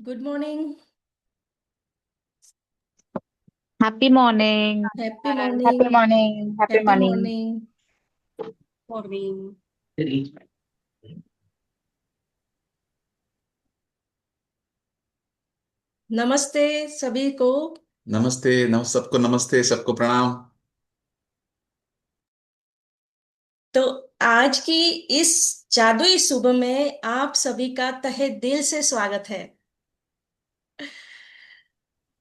Good morning. Happy morning. Happy happy morning. Morning. Happy happy morning. Morning. Morning. नमस्ते सभी को। नमस्ते सबको नमस्ते, सबको प्रणाम। तो आज की इस जादुई सुबह में आप सभी का तहे दिल से स्वागत है।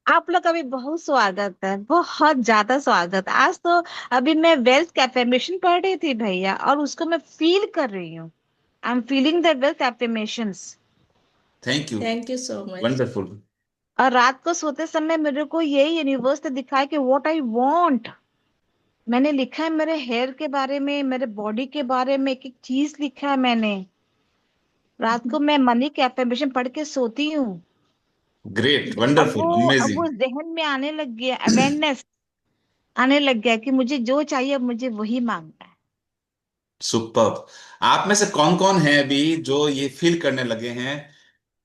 आप लोग का भी बहुत स्वागत है, बहुत ज्यादा स्वागत। आज तो अभी मैं वेल्थ एफर्मेशन पढ़ रही थी भैया, और उसको मैं फील कर रही हूँ। I am feeling the wealth affirmations. Thank you. Thank you so much. Wonderful. और रात को सोते समय मेरे को यही यूनिवर्स ने दिखाया कि व्हाट आई वांट। मैंने लिखा है मेरे हेयर के बारे में, मेरे बॉडी के बारे में, एक एक चीज लिखा है मैंने। रात को मैं मनी के एफर्मेशन पढ़ के सोती हूँ। ग्रेट, अब वो वंडरफुल, अब वो अमेजिंग। जहन में आने लग गया, अवेयरनेस आने लग गया कि मुझे जो चाहिए अब मुझे वही मांगना है। सुपर्ब। आप में से कौन कौन है अभी जो ये फील करने लगे हैं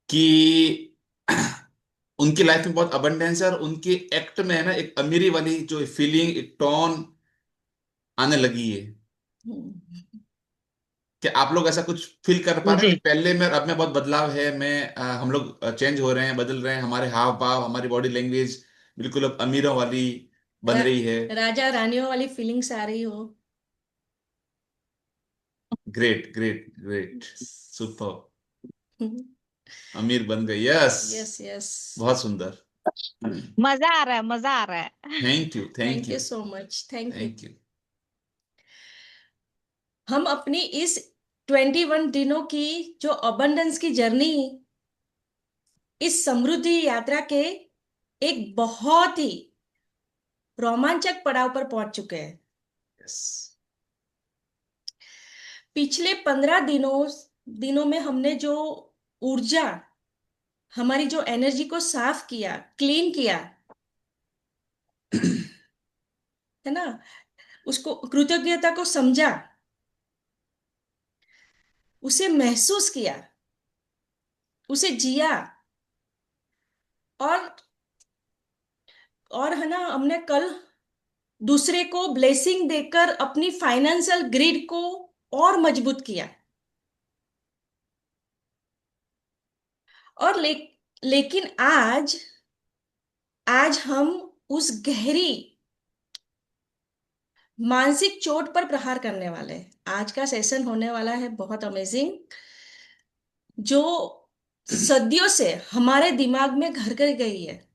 कि उनकी लाइफ में बहुत अबंडेंस है और उनकी एक्ट में है ना एक अमीरी वाली जो फीलिंग, एक टोन आने लगी है? कि आप लोग ऐसा कुछ फील कर पा रहे हैं जी। कि पहले में और अब में बहुत बदलाव है? हम लोग चेंज हो रहे हैं, बदल रहे हैं, हमारे हाव भाव, हमारी बॉडी लैंग्वेज बिल्कुल अब अमीरों वाली बन रा, रही है। राजा रानियों वाली फीलिंग्स आ रही हो। Great great great, super. अमीर बन गई, यस। Yes yes. बहुत सुंदर। मजा आ रहा है, मजा आ रहा है। Thank you, thank thank you, you so much. Thank you. Thank you. हम अपनी इस 21 दिनों की जो अबंडेंस की जर्नी, इस समृद्धि यात्रा के एक बहुत ही रोमांचक पड़ाव पर पहुंच चुके हैं। यस। पिछले 15 दिनों में हमने जो ऊर्जा, हमारी जो एनर्जी को साफ किया, क्लीन किया, है ना, उसको कृतज्ञता को समझा, उसे महसूस किया, उसे जिया, और है ना, हमने कल दूसरे को ब्लेसिंग देकर अपनी फाइनेंशियल ग्रिड को और मजबूत किया। और लेकिन आज आज हम उस गहरी मानसिक चोट पर प्रहार करने वाले हैं। आज का सेशन होने वाला है बहुत अमेजिंग, जो सदियों से हमारे दिमाग में घर कर गई है।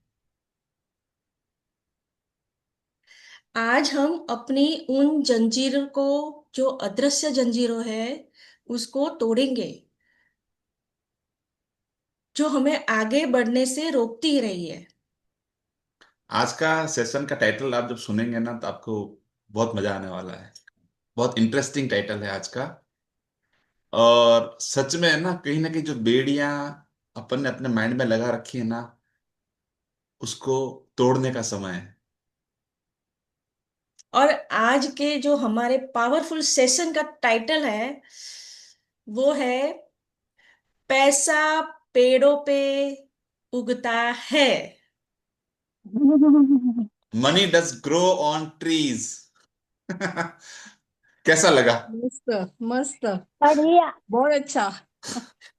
आज हम अपनी उन जंजीरों को, जो अदृश्य जंजीरों है, उसको तोड़ेंगे, जो हमें आगे बढ़ने से रोकती ही रही है। आज का सेशन का टाइटल आप जब सुनेंगे ना तो आपको बहुत मजा आने वाला है। बहुत इंटरेस्टिंग टाइटल है आज का। और सच में है ना कहीं जो बेड़ियां अपन ने अपने माइंड में लगा रखी है ना, उसको तोड़ने का समय है। और आज के जो हमारे पावरफुल सेशन का टाइटल है, वो है पैसा पेड़ों पे उगता है। Money does grow on trees. कैसा लगा? मस्त। मस्त। बढ़िया। बहुत अच्छा।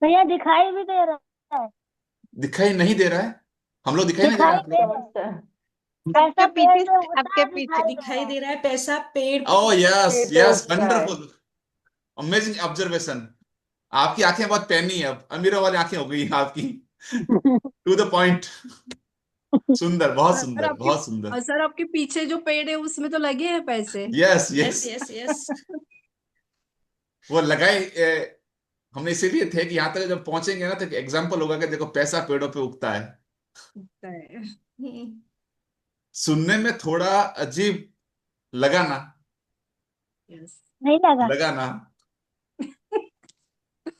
भैया दिखाई भी दे रहा है। दिखाई नहीं दे रहा है? हम लोग दिखाई नहीं दे रहा दिखाई है आप दे लोग? रहा है। आपके पैसा पेड़ पीछे, पे उगता आपके पीछे। दिखाई दे दिखाई रहा है। दे रहा है पैसा पेड़। ओह यस पेड़ पे यस, उगता है। Wonderful, amazing observation. आपकी आंखें बहुत पैनी है, अब अमीरों वाली आंखें हो गई हैं आपकी। To the point. सुंदर, बहुत और सुंदर, आपके बहुत सुंदर। और सर, आपके पीछे जो पेड़ है उसमें तो लगे हैं पैसे। Yes yes yes. Yes yes. वो लगाए हमने इसीलिए थे कि यहां तक जब पहुंचेंगे ना तो एग्जाम्पल होगा कि देखो पैसा पेड़ों पे उगता है। उगता है। सुनने में थोड़ा अजीब लगा ना? यस। नहीं लगा। लगा ना?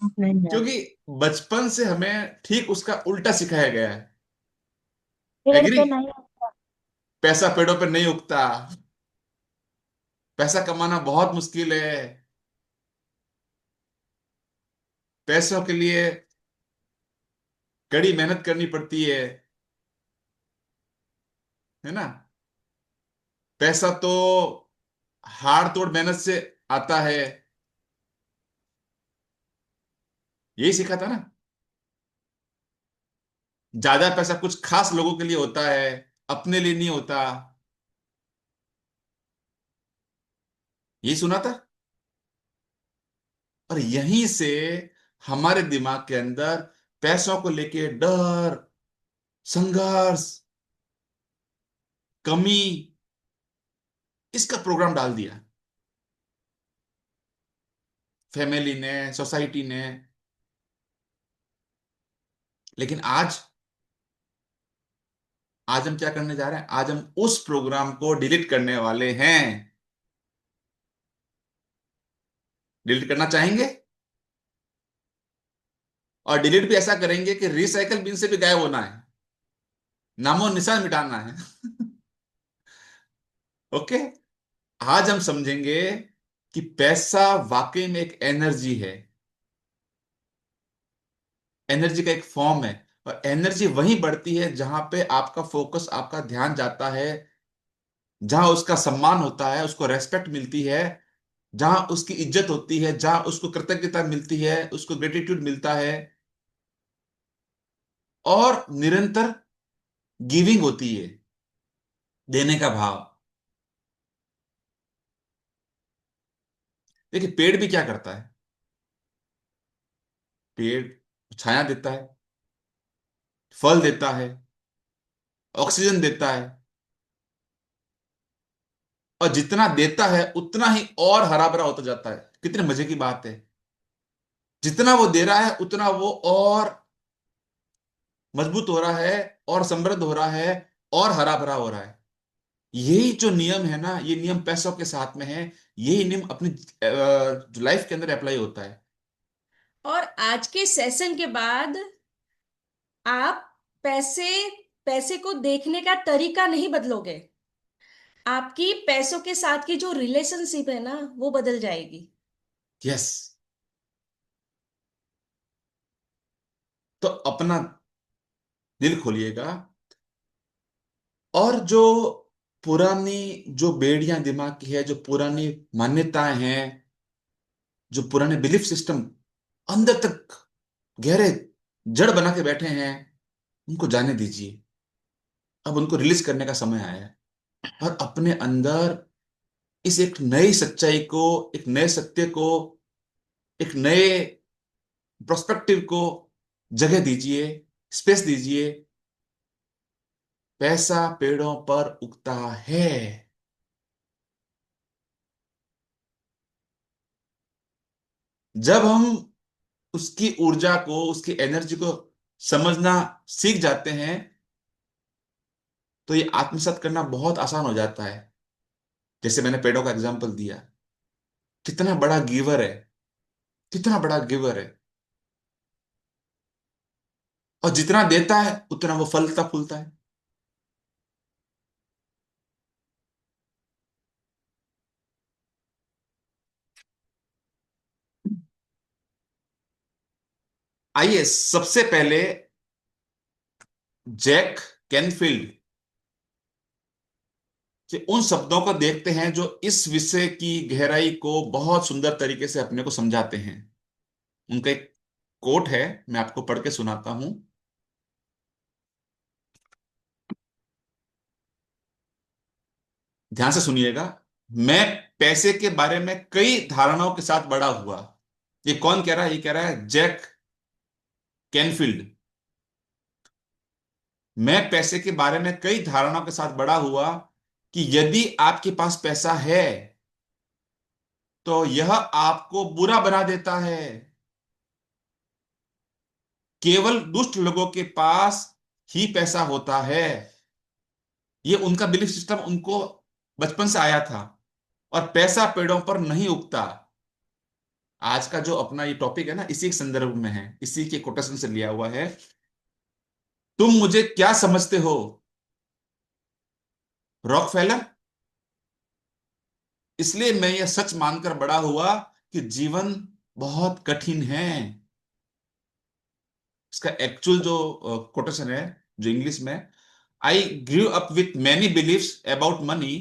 नहीं लगा। क्योंकि बचपन से हमें ठीक उसका उल्टा सिखाया गया है। पेड़ एग्री? पे नहीं उगता। पैसा पेड़ों पे नहीं उगता, पैसा कमाना बहुत मुश्किल है, पैसों के लिए कड़ी मेहनत करनी पड़ती है ना। पैसा तो हाड़ तोड़ मेहनत से आता है, यही सीखा था ना। ज्यादा पैसा कुछ खास लोगों के लिए होता है, अपने लिए नहीं होता, यही सुना था। और यहीं से हमारे दिमाग के अंदर पैसों को लेके डर, संघर्ष, कमी, इसका प्रोग्राम डाल दिया फैमिली ने, सोसाइटी ने। लेकिन आज हम क्या करने जा रहे हैं? आज हम उस प्रोग्राम को डिलीट करने वाले हैं। डिलीट करना चाहेंगे, और डिलीट भी ऐसा करेंगे कि रिसाइकल बिन से भी गायब होना है, नामो निशान मिटाना है। ओके। आज हम समझेंगे कि पैसा वाकई में एक एनर्जी है, एनर्जी का एक फॉर्म है। और एनर्जी वहीं बढ़ती है जहां पे आपका फोकस, आपका ध्यान जाता है, जहां उसका सम्मान होता है, उसको रेस्पेक्ट मिलती है, जहां उसकी इज्जत होती है, जहां उसको कृतज्ञता मिलती है, उसको ग्रेटिट्यूड मिलता है, और निरंतर गिविंग होती है, देने का भाव। देखिए, पेड़ भी क्या करता है? पेड़ छाया देता है, फल देता है, ऑक्सीजन देता है, और जितना देता है उतना ही और हरा भरा होता जाता है। कितने मजे की बात है! जितना वो दे रहा है उतना वो और मजबूत हो रहा है, और समृद्ध हो रहा है, और हरा भरा हो रहा है। यही जो नियम है ना, ये नियम पैसों के साथ में है। यही नियम अपनी लाइफ के अंदर अप्लाई होता है। और आज के सेशन के बाद आप पैसे पैसे को देखने का तरीका नहीं बदलोगे। आपकी पैसों के साथ की जो रिलेशनशिप है ना, वो बदल जाएगी। यस। तो अपना दिल खोलिएगा, और जो पुरानी, जो बेड़ियां दिमाग की है, जो पुरानी मान्यताएं हैं, जो पुराने बिलीफ सिस्टम अंदर तक गहरे जड़ बना के बैठे हैं, उनको जाने दीजिए। अब उनको रिलीज करने का समय आया है। और अपने अंदर इस एक नई सच्चाई को, एक नए सत्य को, एक नए प्रोस्पेक्टिव को जगह दीजिए, स्पेस दीजिए। पैसा पेड़ों पर उगता है। जब हम उसकी ऊर्जा को, उसकी एनर्जी को समझना सीख जाते हैं, तो ये आत्मसात करना बहुत आसान हो जाता है। जैसे मैंने पेड़ों का एग्जांपल दिया, कितना बड़ा गिवर है, कितना बड़ा गिवर है। और जितना देता है उतना वो फलता फूलता है। आइए सबसे पहले जैक कैनफील्ड के उन शब्दों को देखते हैं जो इस विषय की गहराई को बहुत सुंदर तरीके से अपने को समझाते हैं। उनका एक कोट है, मैं आपको पढ़ के सुनाता हूं। ध्यान से सुनिएगा। मैं पैसे के बारे में कई धारणाओं के साथ बड़ा हुआ। ये कौन कह रहा है? ये कह रहा है जैक कैनफील्ड। मैं पैसे के बारे में कई धारणाओं के साथ बड़ा हुआ कि यदि आपके पास पैसा है तो यह आपको बुरा बना देता है। केवल दुष्ट लोगों के पास ही पैसा होता है। ये उनका बिलीफ सिस्टम उनको बचपन से आया था। और पैसा पेड़ों पर नहीं उगता। आज का जो अपना ये टॉपिक है ना, इसी के संदर्भ में है, इसी के कोटेशन से लिया हुआ है। तुम मुझे क्या समझते हो, रॉकफेलर? इसलिए मैं यह सच मानकर बड़ा हुआ कि जीवन बहुत कठिन है। इसका एक्चुअल जो कोटेशन है, जो इंग्लिश में, I grew up with many believes about money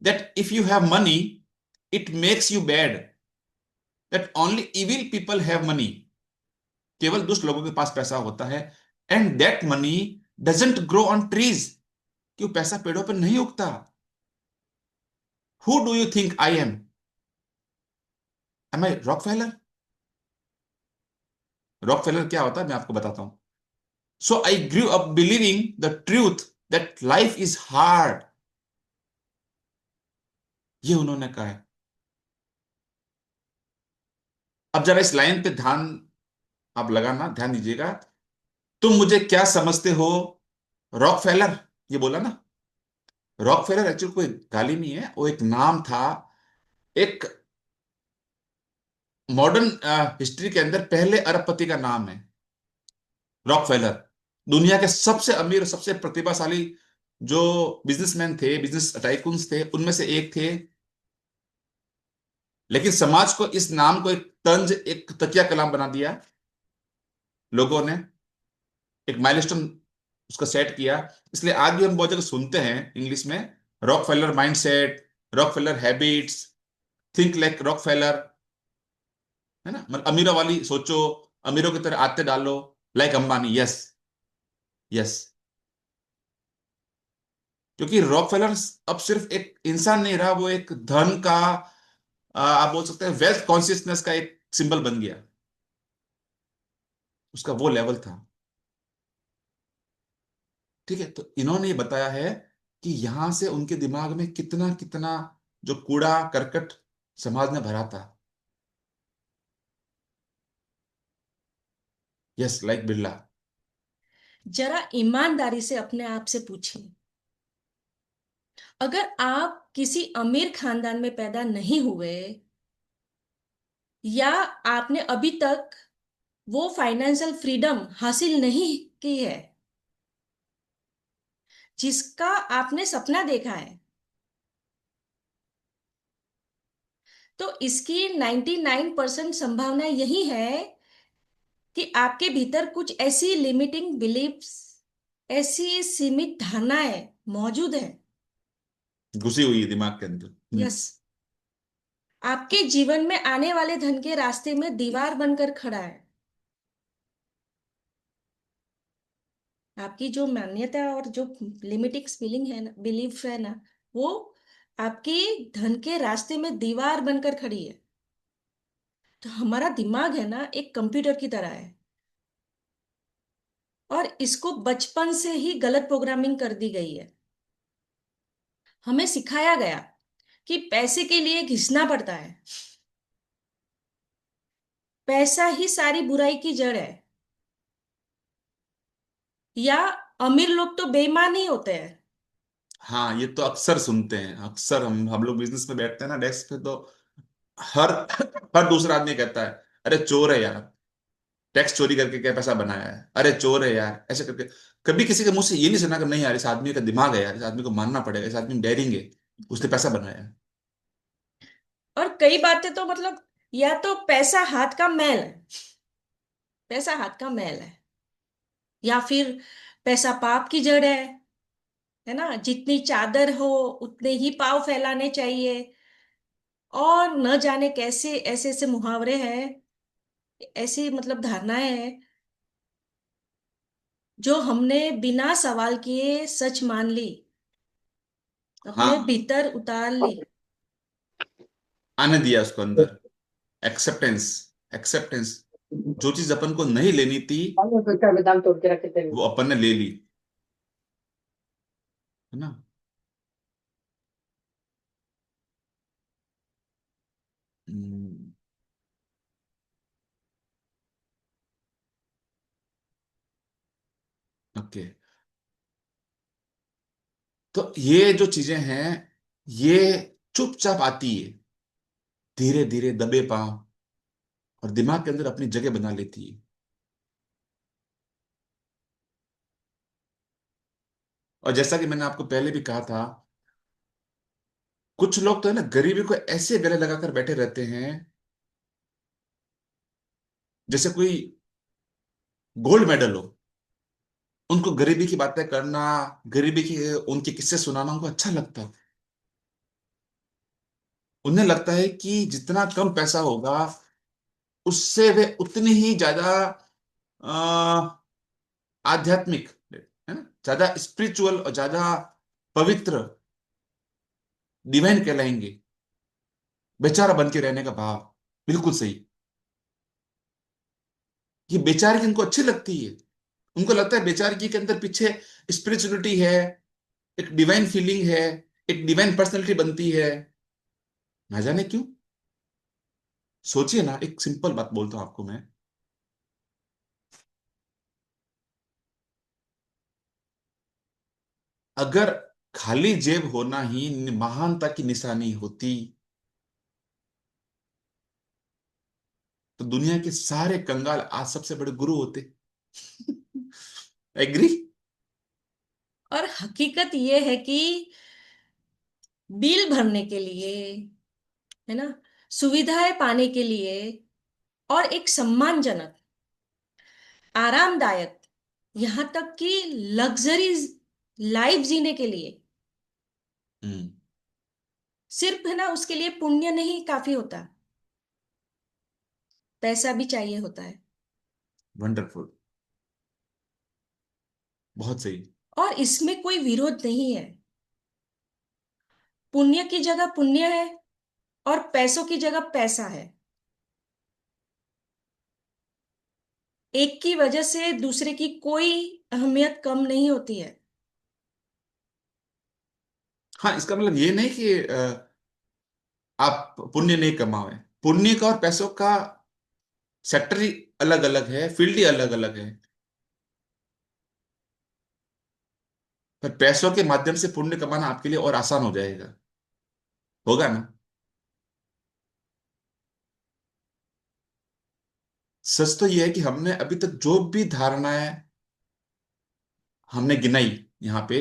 that if you have money it makes you bad, that only evil people have money, केवल दुष्ट लोगों के पास पैसा होता है, and that money doesn't grow on trees, कि वो पैसा पेड़ों पर नहीं उगता। Who do you think I am I Rockefeller? Rockefeller क्या होता है मैं आपको बताता हूं। So I grew up believing the truth that life is hard, ये उन्होंने कहा है। अब जरा इस लाइन पे ध्यान आप लगाना, ध्यान दीजिएगा। तुम मुझे क्या समझते हो रॉकफेलर, ये बोला ना। रॉकफेलर एक्चुअली कोई गाली नहीं है, वो एक नाम था। एक मॉडर्न हिस्ट्री के अंदर पहले अरबपति का नाम है रॉकफेलर। दुनिया के सबसे अमीर, सबसे प्रतिभाशाली जो बिजनेसमैन थे, बिजनेस टाइकून्स थे, उनमें से एक थे। लेकिन समाज को इस नाम को एक तंज, एक तकिया कलाम बना दिया लोगों ने, एक माइलस्टोन उसका सेट किया। इसलिए आज भी हम बहुत जगह सुनते हैं इंग्लिश में Rockefeller mindset, Rockefeller habits, think like Rockefeller, है ना। मतलब अमीरों वाली सोचो, अमीरों की तरह आते डालो, लाइक अंबानी। Yes, yes. क्योंकि रॉकफेलर अब सिर्फ एक इंसान नहीं रहा, वो एक धन का, आप बोल सकते हैं वेल्थ कॉन्शियसनेस का एक सिंबल बन गया। उसका वो लेवल था। ठीक है, तो इन्होंने ये बताया है कि यहां से उनके दिमाग में कितना कितना जो कूड़ा करकट समाज ने भरा था। Yes, like Birla. जरा ईमानदारी से अपने आप से पूछिए, अगर आप किसी अमीर खानदान में पैदा नहीं हुए, या आपने अभी तक वो फाइनेंशियल फ्रीडम हासिल नहीं की है जिसका आपने सपना देखा है, तो इसकी 99% संभावना यही है कि आपके भीतर कुछ ऐसी लिमिटिंग बिलीफ्स, ऐसी सीमित धारणाएं मौजूद है। घुसी हुई है दिमाग के अंदर। यस, आपके जीवन में आने वाले धन के रास्ते में दीवार बनकर खड़ा है। आपकी जो मान्यता और जो लिमिटिंग फीलिंग है ना, बिलीफ है ना, वो आपके धन के रास्ते में दीवार बनकर खड़ी है। तो हमारा दिमाग है ना, एक कंप्यूटर की तरह है, और इसको बचपन से ही गलत प्रोग्रामिंग कर दी गई है। हमें सिखाया गया कि पैसे के लिए घिसना पड़ता है, पैसा ही सारी बुराई की जड़ है, या अमीर लोग तो बेईमान ही होते हैं। हाँ, ये तो अक्सर सुनते हैं। अक्सर हम लोग बिजनेस में बैठते हैं ना डेस्क पे, तो हर हर दूसरा आदमी कहता है, अरे चोर है यार, टैक्स चोरी करके क्या पैसा बनाया है, अरे चोर है यार, ऐसे करके। कभी किसी के मुंह से ये नहीं सुना कि नहीं यार, इस आदमी का दिमाग है यार, इस आदमी को मानना पड़ेगा, इस आदमी डेयरिंग है, उसने पैसा बनाया है। और कई बातें तो मतलब, या तो पैसा हाथ का मैल है, पैसा हाथ का मैल है, या फिर पैसा पाप की जड़ है ना। जितनी चादर हो उतने ही पाँव फैलाने चाहिए, और न जाने कैसे ऐसे ऐसे मुहावरे हैं, ऐसी मतलब धारणाएं हैं जो हमने बिना सवाल किए सच मान ली, अपने हाँ, भीतर उतार ली। आने दिया उसको अंदर। Acceptance, acceptance. जो चीज अपन को नहीं लेनी थी बादाम तोड़ के रखे थे। वो अपन ने ले ली, है ना। ओके, तो ये जो चीजें हैं, ये चुपचाप आती है, धीरे धीरे दबे पांव, और दिमाग के अंदर अपनी जगह बना लेती है। और जैसा कि मैंने आपको पहले भी कहा था, कुछ लोग तो है ना गरीबी को ऐसे गले लगाकर बैठे रहते हैं जैसे कोई गोल्ड मेडल हो, उनको गरीबी की बातें करना, गरीबी की उनके किस्से सुनाना उनको अच्छा लगता है। उन्हें लगता है कि जितना कम पैसा होगा उससे वे उतनी ही ज्यादा अ, आध्यात्मिक, है ना, ज्यादा स्पिरिचुअल और ज्यादा पवित्र, डिवाइन कहलाएंगे। बेचारा बन के रहने का भाव, बिल्कुल सही। ये बेचारगी उनको अच्छी लगती है। उनको लगता है बेचारगी के अंदर पीछे स्पिरिचुअलिटी है, एक डिवाइन फीलिंग है, एक डिवाइन पर्सनैलिटी बनती है। ना जाने क्यों। सोचिए ना, एक सिंपल बात बोलता हूं आपको मैं। अगर खाली जेब होना ही महानता की निशानी होती तो दुनिया के सारे कंगाल आज सबसे बड़े गुरु होते। एग्री? और हकीकत ये है कि बिल भरने के लिए, है ना, सुविधाएं पाने के लिए, और एक सम्मानजनक, आरामदायक, यहां तक कि लग्जरी लाइफ जीने के लिए हम्म। सिर्फ, है ना, उसके लिए पुण्य नहीं काफी होता, पैसा भी चाहिए होता है। वंडरफुल। बहुत सही। और इसमें कोई विरोध नहीं है। पुण्य की जगह पुण्य है और पैसों की जगह पैसा है। एक की वजह से दूसरे की कोई अहमियत कम नहीं होती है। हाँ, इसका मतलब ये नहीं कि आप पुण्य नहीं कमाओ। पुण्य का और पैसों का सेक्टर ही अलग अलग है, फील्ड ही अलग अलग है। पर पैसों के माध्यम से पुण्य कमाना आपके लिए और आसान हो जाएगा, होगा ना। सच तो यह है कि हमने अभी तक जो भी धारणाएं हमने गिनाई यहाँ पे,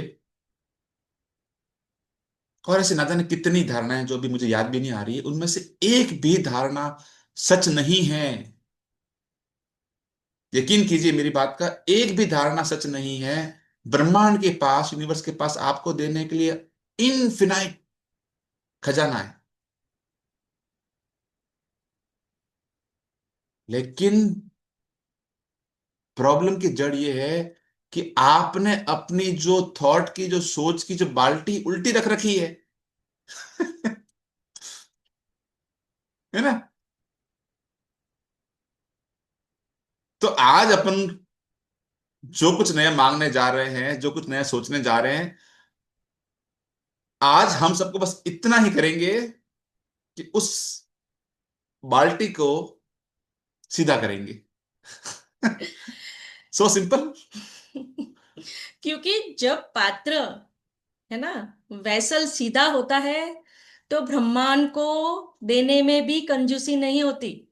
और ऐसे ना जाने कितनी धारणाएं जो अभी मुझे याद भी नहीं आ रही है, उनमें से एक भी धारणा सच नहीं है। यकीन कीजिए मेरी बात का, एक भी धारणा सच नहीं है। ब्रह्मांड के पास, यूनिवर्स के पास आपको देने के लिए इनफिनाइट खजाना है। लेकिन प्रॉब्लम की जड़ ये है कि आपने अपनी जो थॉट की, जो सोच की, जो बाल्टी उल्टी रख रखी है। है ना। तो आज अपन जो कुछ नया मांगने जा रहे हैं, जो कुछ नया सोचने जा रहे हैं, आज हम सबको बस इतना ही करेंगे कि उस बाल्टी को सीधा करेंगे। So simple. क्योंकि जब पात्र, है ना, वैसल सीधा होता है तो ब्रह्मांड को देने में भी कंजूसी नहीं होती।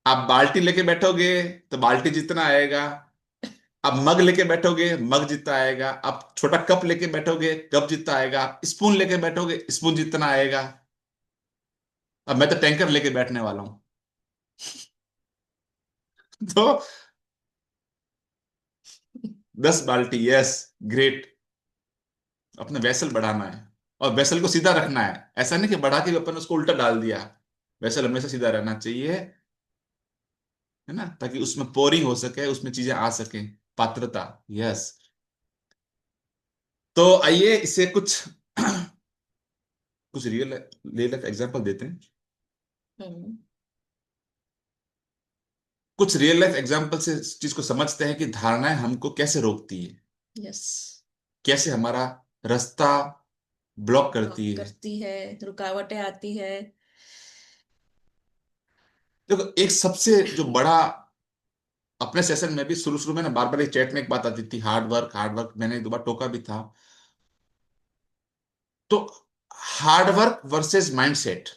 आप बाल्टी लेके बैठोगे तो बाल्टी जितना आएगा। आप मग लेके बैठोगे, मग जितना आएगा। आप छोटा कप लेके बैठोगे, कप जितना आएगा। आप स्पून लेके बैठोगे, स्पून जितना आएगा। अब मैं तो टैंकर लेके बैठने वाला हूं। तो 10 बाल्टी, यस, ग्रेट। अपना वेसल बढ़ाना है और वेसल को सीधा रखना है। ऐसा नहीं कि बढ़ा के भी अपन उसको उल्टा डाल दिया। वेसल हमेशा सीधा रहना चाहिए, है ना, ताकि उसमें पोरिंग हो सके, उसमें चीजें आ सके। पात्रता, यस। तो आइए इसे कुछ कुछ रियल रियल लाइफ एग्जांपल देते हैं। हम्म। कुछ रियल लाइफ एग्जांपल से इस चीज को समझते हैं कि धारणाएं हमको कैसे रोकती है, यस। कैसे हमारा रास्ता ब्लॉक ब्लॉक करती है। करती है, रुकावटें आती है। देखो, एक सबसे जो बड़ा, अपने सेशन में भी शुरू शुरू में ना बार बार चैट में एक बात आती थी, हार्ड वर्क हार्ड वर्क। मैंने एक दो बार टोका भी था। तो हार्ड वर्क वर्सेस माइंडसेट,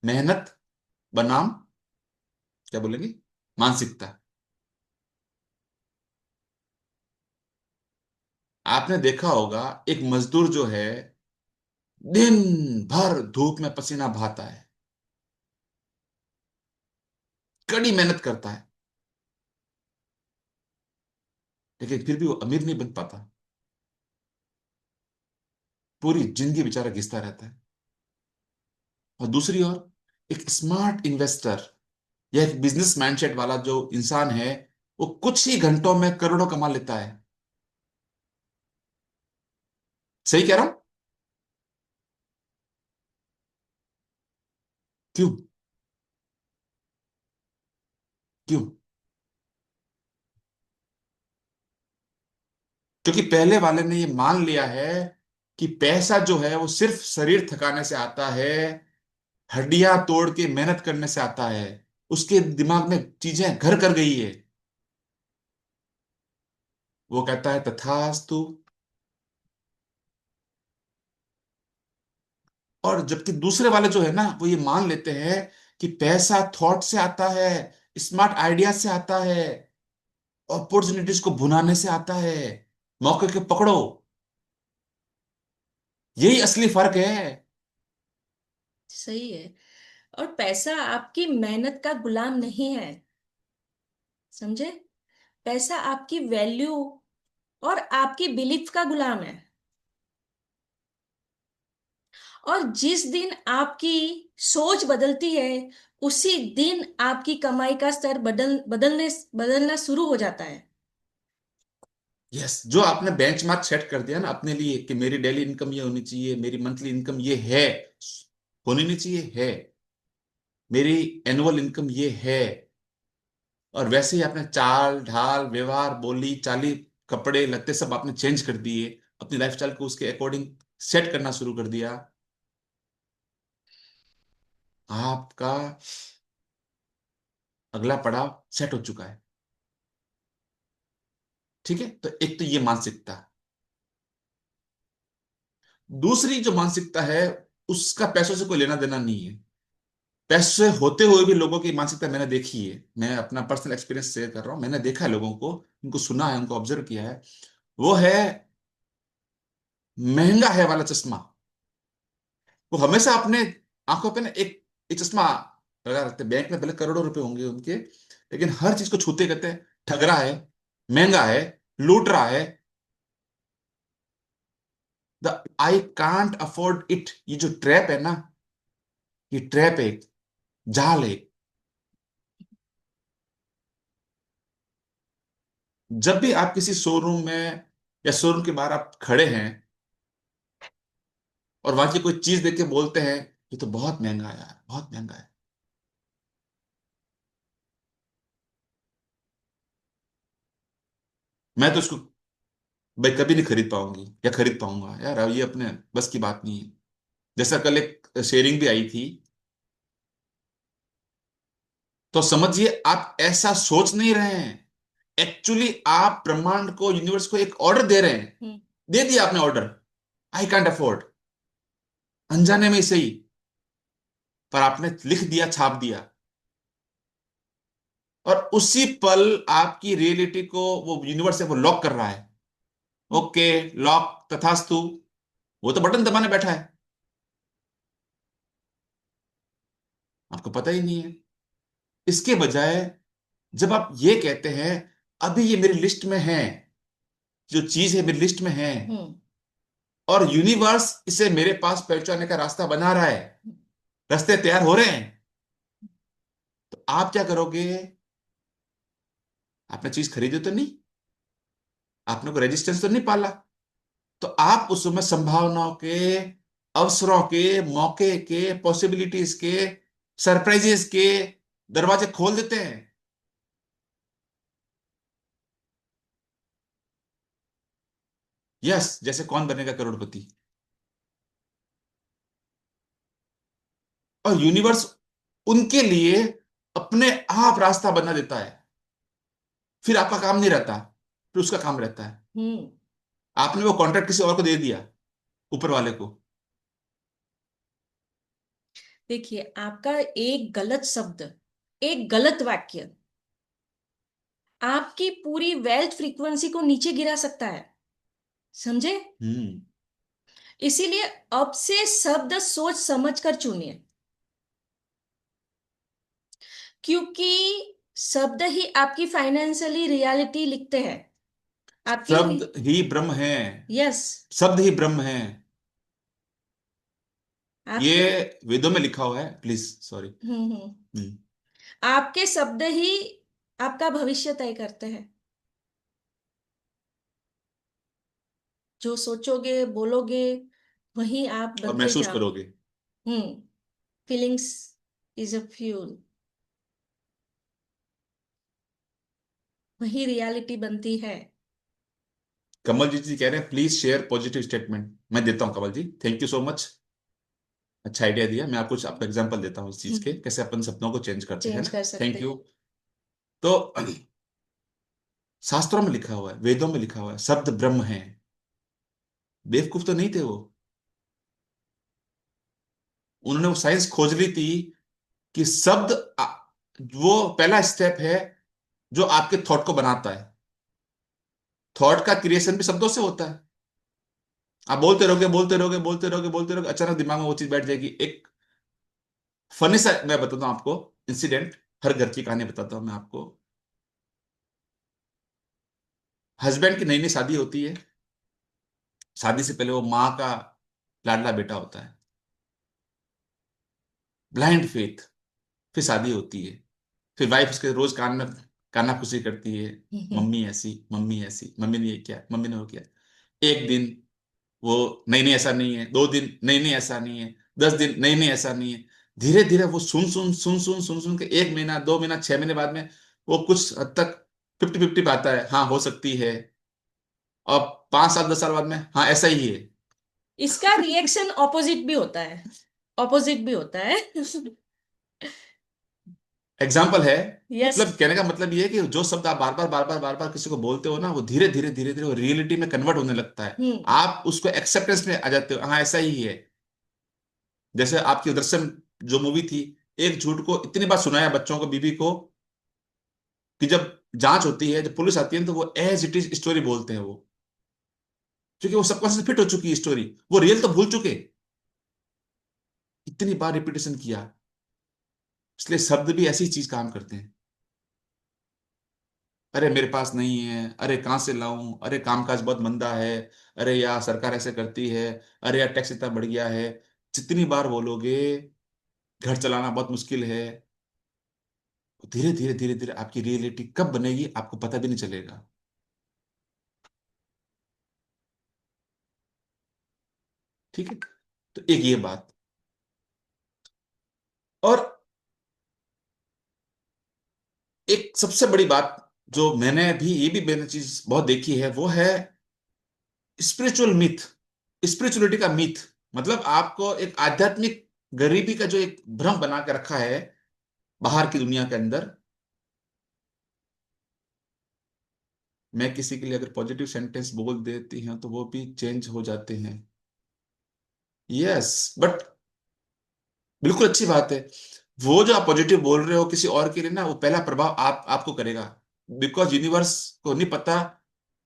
मेहनत बनाम, क्या बोलेंगे, मानसिकता। आपने देखा होगा एक मजदूर जो है दिन भर धूप में पसीना बहाता है, कड़ी मेहनत करता है, लेकिन फिर भी वो अमीर नहीं बन पाता, पूरी जिंदगी बेचारा घिसता रहता है। और दूसरी ओर एक स्मार्ट इन्वेस्टर या एक बिजनेस माइंडसेट वाला जो इंसान है, वो कुछ ही घंटों में करोड़ों कमा लेता है। सही कह रहा हूं? क्यों? क्यों? क्योंकि पहले वाले ने ये मान लिया है कि पैसा जो है वो सिर्फ शरीर थकाने से आता है, हड्डियां तोड़ के मेहनत करने से आता है। उसके दिमाग में चीजें घर कर गई है। वो कहता है तथास्तु। और जबकि दूसरे वाले जो है ना, वो ये मान लेते हैं कि पैसा थॉट से आता है, स्मार्ट आइडिया से आता है, अपॉर्चुनिटीज को भुनाने से आता है, मौके के पकड़ो। यही असली फर्क है। सही है। और पैसा आपकी मेहनत का गुलाम नहीं है, समझे? पैसा आपकी वैल्यू और आपकी बिलीफ का गुलाम है। और जिस दिन आपकी सोच बदलती है, उसी दिन आपकी कमाई का स्तर बदलना शुरू हो जाता है। यस, जो आपने बेंचमार्क सेट कर दिया ना अपने लिए कि मेरी डेली इनकम ये होनी चाहिए, मेरी मंथली इनकम ये है, होनी नहीं चाहिए, है, मेरी एनुअल इनकम ये है, और वैसे ही आपने चाल ढाल व्यवहार बोली चाली कपड़े लत्ते सब आपने चेंज कर दिए, अपनी लाइफस्टाइल को उसके अकॉर्डिंग सेट करना शुरू कर दिया, आपका अगला पड़ाव सेट हो चुका है। ठीक है, तो एक तो ये मानसिकता। दूसरी जो मानसिकता है, उसका पैसों से कोई लेना देना नहीं है। पैसे होते हुए भी लोगों की मानसिकता मैंने देखी है, मैं अपना पर्सनल एक्सपीरियंस शेयर कर रहा हूं, मैंने देखा है लोगों को, उनको सुना है, उनको ऑब्जर्व किया है। वो है महंगा है वाला चश्मा। वो हमेशा अपने आंखों पे ना एक चश्मा लगा रखते हैं। बैंक में भले करोड़ों रुपए होंगे उनके, लेकिन हर चीज को छूते कहते हैं ठग रहा है, महंगा है, लूट रहा है, the I can't afford it. ये जो ट्रैप है ना, ये ट्रैप है, एक जाल है। जब भी आप किसी शोरूम में या शोरूम के बाहर आप खड़े हैं और वहां की कोई चीज देख के बोलते हैं ये तो बहुत महंगा है यार, बहुत महंगा है, मैं तो इसको भाई कभी नहीं खरीद पाऊंगी या खरीद पाऊंगा यार, अब ये अपने बस की बात नहीं है। जैसा कल एक शेयरिंग भी आई थी, तो समझिए आप ऐसा सोच नहीं रहे हैं, एक्चुअली आप ब्रह्मांड को, यूनिवर्स को एक ऑर्डर दे रहे हैं। हम्म। दे दिया आपने ऑर्डर, आई कांट अफोर्ड, अनजाने में ही सही, पर आपने लिख दिया, छाप दिया, और उसी पल आपकी रियलिटी को वो यूनिवर्स है वो लॉक कर रहा है। ओके, लॉक, तथास्तु। वो तो बटन दबाने बैठा है, आपको पता ही नहीं है। इसके बजाय जब आप ये कहते हैं अभी ये मेरी लिस्ट में है, जो चीज है मेरी लिस्ट में है, हम्म। और यूनिवर्स इसे मेरे पास पहुंचाने का रास्ता बना रहा है, रास्ते तैयार हो रहे हैं, तो आप क्या करोगे? आपने चीज खरीदी तो नहीं, आपने कोई रेजिस्टेंस तो नहीं पाला, तो आप उस समय संभावनाओं के, अवसरों के, मौके के, पॉसिबिलिटीज के, सरप्राइजेस के दरवाजे खोल देते हैं। यस, जैसे कौन बनेगा करोड़पति। और यूनिवर्स उनके लिए अपने आप रास्ता बना देता है, फिर आपका काम नहीं रहता, फिर उसका काम रहता है। हम्म। आपने वो कॉन्ट्रैक्ट किसी और को दे दिया, ऊपर वाले को। देखिए, आपका एक गलत शब्द, एक गलत वाक्य आपकी पूरी वेल्थ फ्रीक्वेंसी को नीचे गिरा सकता है, समझे? हम्म। इसीलिए अब से शब्द सोच समझ कर चुनिए। क्योंकि शब्द ही आपकी फाइनेंशियली रियलिटी लिखते हैं आपकी। शब्द ही ब्रह्म है। यस। शब्द ही ब्रह्म है। ये आपके वेदों में लिखा हुआ है, प्लीज सॉरी। हम्म। आपके शब्द ही आपका भविष्य तय करते हैं। जो सोचोगे बोलोगे वही आप और बनते महसूस जाओ। करोगे। Feelings is a fuel. वही रियलिटी बनती है। कमल जी कह रहे हैं प्लीज शेयर पॉजिटिव स्टेटमेंट। मैं देता हूं कमल जी, थैंक यू सो मच। अच्छा आइडिया दिया। मैं आपको आपको एग्जांपल देता हूँ इस चीज के, कैसे अपन सपनों को चेंज करते हैं चेंज ना। कर सकते थैंक यू। हैं। तो शास्त्रों में लिखा हुआ है, वेदों में लिखा हुआ है, शब्द ब्रह्म है। बेवकूफ तो नहीं थे वो। उन्होंने वो साइंस खोज ली थी कि शब्द वो पहला स्टेप है जो आपके थॉट को बनाता है। थॉट का क्रिएशन भी शब्दों से होता है। आप बोलते रहोगे बोलते रहोगे बोलते रहोगे बोलते रहोगे, अचानक दिमाग में वो चीज बैठ जाएगी। एक फनी सा मैं बताता हूँ आपको इंसिडेंट। हर घर की कहानी बताता हूँ मैं आपको। हस्बैंड की नई नई शादी होती है। शादी से पहले वो माँ का लाडला बेटा होता है, ब्लाइंड फेथ। फिर शादी होती है। फिर वाइफ उसके रोज कान में काना फूसी करती है, मम्मी ऐसी, मम्मी ऐसी, मम्मी ने ये किया, मम्मी ने वो किया। एक दिन वो, नहीं नहीं ऐसा नहीं है। 2 दिन, नहीं नहीं ऐसा नहीं है। 10 दिन, नहीं नहीं ऐसा नहीं है। धीरे धीरे वो सुन सुन के 1 महीना, 2 महीना, 6 महीने बाद में वो कुछ हद तक 50-50 पाता है, हाँ हो सकती है। और 5 साल 10 साल बाद में हाँ ऐसा ही है। इसका रिएक्शन ऑपोजिट भी होता है। ऑपोजिट भी होता है। एग्जाम्पल है। यस। मतलब कहने का मतलब ये है कि जो शब्द आप बार बार किसी को बोलते हो ना, वो धीरे धीरे धीरे धीरे वो रियलिटी में कन्वर्ट होने लगता है। हम्म। आप उसको एक्सेप्टेंस में आ जाते हो, हाँ ऐसा ही है। जैसे आपकी दृश्यम जो मूवी थी, एक झूठ को इतनी बार सुनाया बच्चों को, बीबी को, कि जब जांच होती है, जब पुलिस आती है तो वो एज इट इज स्टोरी बोलते हैं वो। क्योंकि वो सबकॉन्शियस फिट हो चुकी है स्टोरी, वो रियल तो भूल चुके। इतनी बार रिपीटेशन किया। इसलिए शब्द भी ऐसी चीज काम करते हैं। अरे मेरे पास नहीं है, अरे कहां से लाऊं, अरे कामकाज बहुत मंदा है, अरे यार सरकार ऐसे करती है, अरे यार टैक्स इतना बढ़ गया है। जितनी बार बोलोगे घर चलाना बहुत मुश्किल है, धीरे धीरे धीरे धीरे आपकी रियलिटी कब बनेगी आपको पता भी नहीं चलेगा। ठीक है। तो एक ये बात। और एक सबसे बड़ी बात जो मैंने भी, ये भी मैंने चीज बहुत देखी है, वो है स्पिरिचुअल मिथ। स्पिरिचुअलिटी का मिथ। मतलब आपको एक आध्यात्मिक गरीबी का जो एक भ्रम बना के रखा है बाहर की दुनिया के अंदर। मैं किसी के लिए अगर पॉजिटिव सेंटेंस बोल देती हूँ तो वो भी चेंज हो जाते हैं। यस, बट बिल्कुल अच्छी बात है। वो जो आप पॉजिटिव बोल रहे हो किसी और के लिए ना, वो पहला प्रभाव आपको करेगा। बिकॉज यूनिवर्स को नहीं पता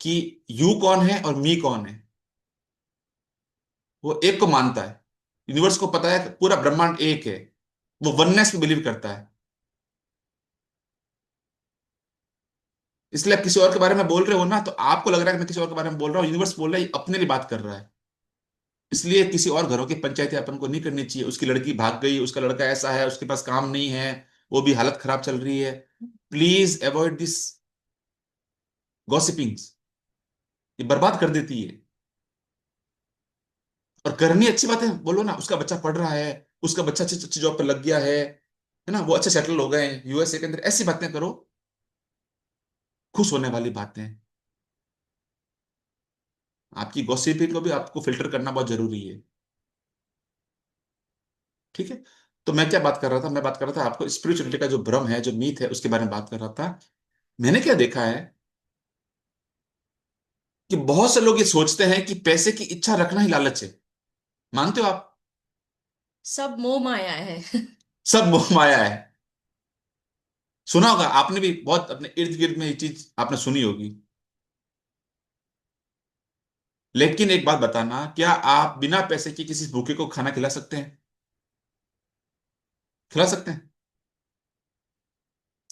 कि यू कौन है और मी कौन है। वो एक को मानता है। यूनिवर्स को पता है कि पूरा ब्रह्मांड एक है। वो वननेस में बिलीव करता है। इसलिए आप किसी और के बारे में बोल रहे हो ना, तो आपको लग रहा है कि मैं किसी और के बारे में बोल रहा हूँ, यूनिवर्स बोल रहा है ये अपने लिए बात कर रहा है। इसलिए किसी और घरों की पंचायती अपन को नहीं करनी चाहिए। उसकी लड़की भाग गई, उसका लड़का ऐसा है, उसके पास काम नहीं है, वो भी हालत खराब चल रही है। Please avoid this gossipings. ये बर्बाद कर देती है। और करनी अच्छी बात है, बोलो ना उसका बच्चा पढ़ रहा है, उसका बच्चा अच्छी अच्छी जॉब पर लग गया है ना, वो अच्छे सेटल हो गए हैं यूएसए के अंदर, ऐसी बातें करो। खुश होने वाली बातें। आपकी गॉसिपिंग को भी आपको फिल्टर करना बहुत जरूरी है। ठीक है। तो मैं क्या बात कर रहा था, मैं बात कर रहा था आपको स्पिरिचुअलिटी का जो भ्रम है, जो मीथ है, उसके बारे में बात कर रहा था। मैंने क्या देखा है कि बहुत से लोग ये सोचते हैं कि पैसे की इच्छा रखना ही लालच है। मानते हो आप? सब मोह माया है। सब मोह माया है। सुना होगा आपने भी, बहुत अपने इर्द गिर्द में ये चीज आपने सुनी होगी। लेकिन एक बात बताना, क्या आप बिना पैसे के किसी भूखे को खाना खिला सकते हैं? खिला सकते हैं?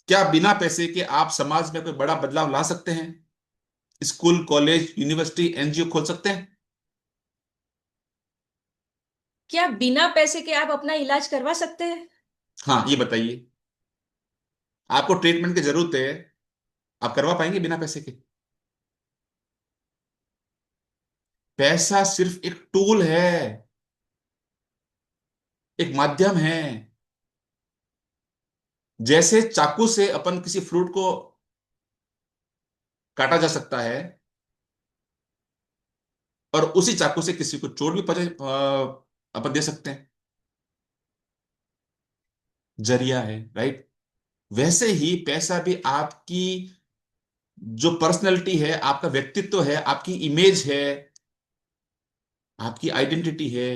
क्या बिना पैसे के आप समाज में कोई बड़ा बदलाव ला सकते हैं? स्कूल, कॉलेज, यूनिवर्सिटी, एनजीओ खोल सकते हैं? क्या बिना पैसे के आप अपना इलाज करवा सकते हैं? हाँ, ये बताइए। आपको ट्रीटमेंट की जरूरत है, आप करवा पाएंगे बिना पैसे के? पैसा सिर्फ एक टूल है, एक माध्यम है। जैसे चाकू से अपन किसी फ्रूट को काटा जा सकता है, और उसी चाकू से किसी को चोट भी अपन दे सकते हैं। जरिया है, राइट? वैसे ही पैसा भी आपकी जो पर्सनैलिटी है, आपका व्यक्तित्व है, आपकी इमेज है, आपकी आइडेंटिटी है,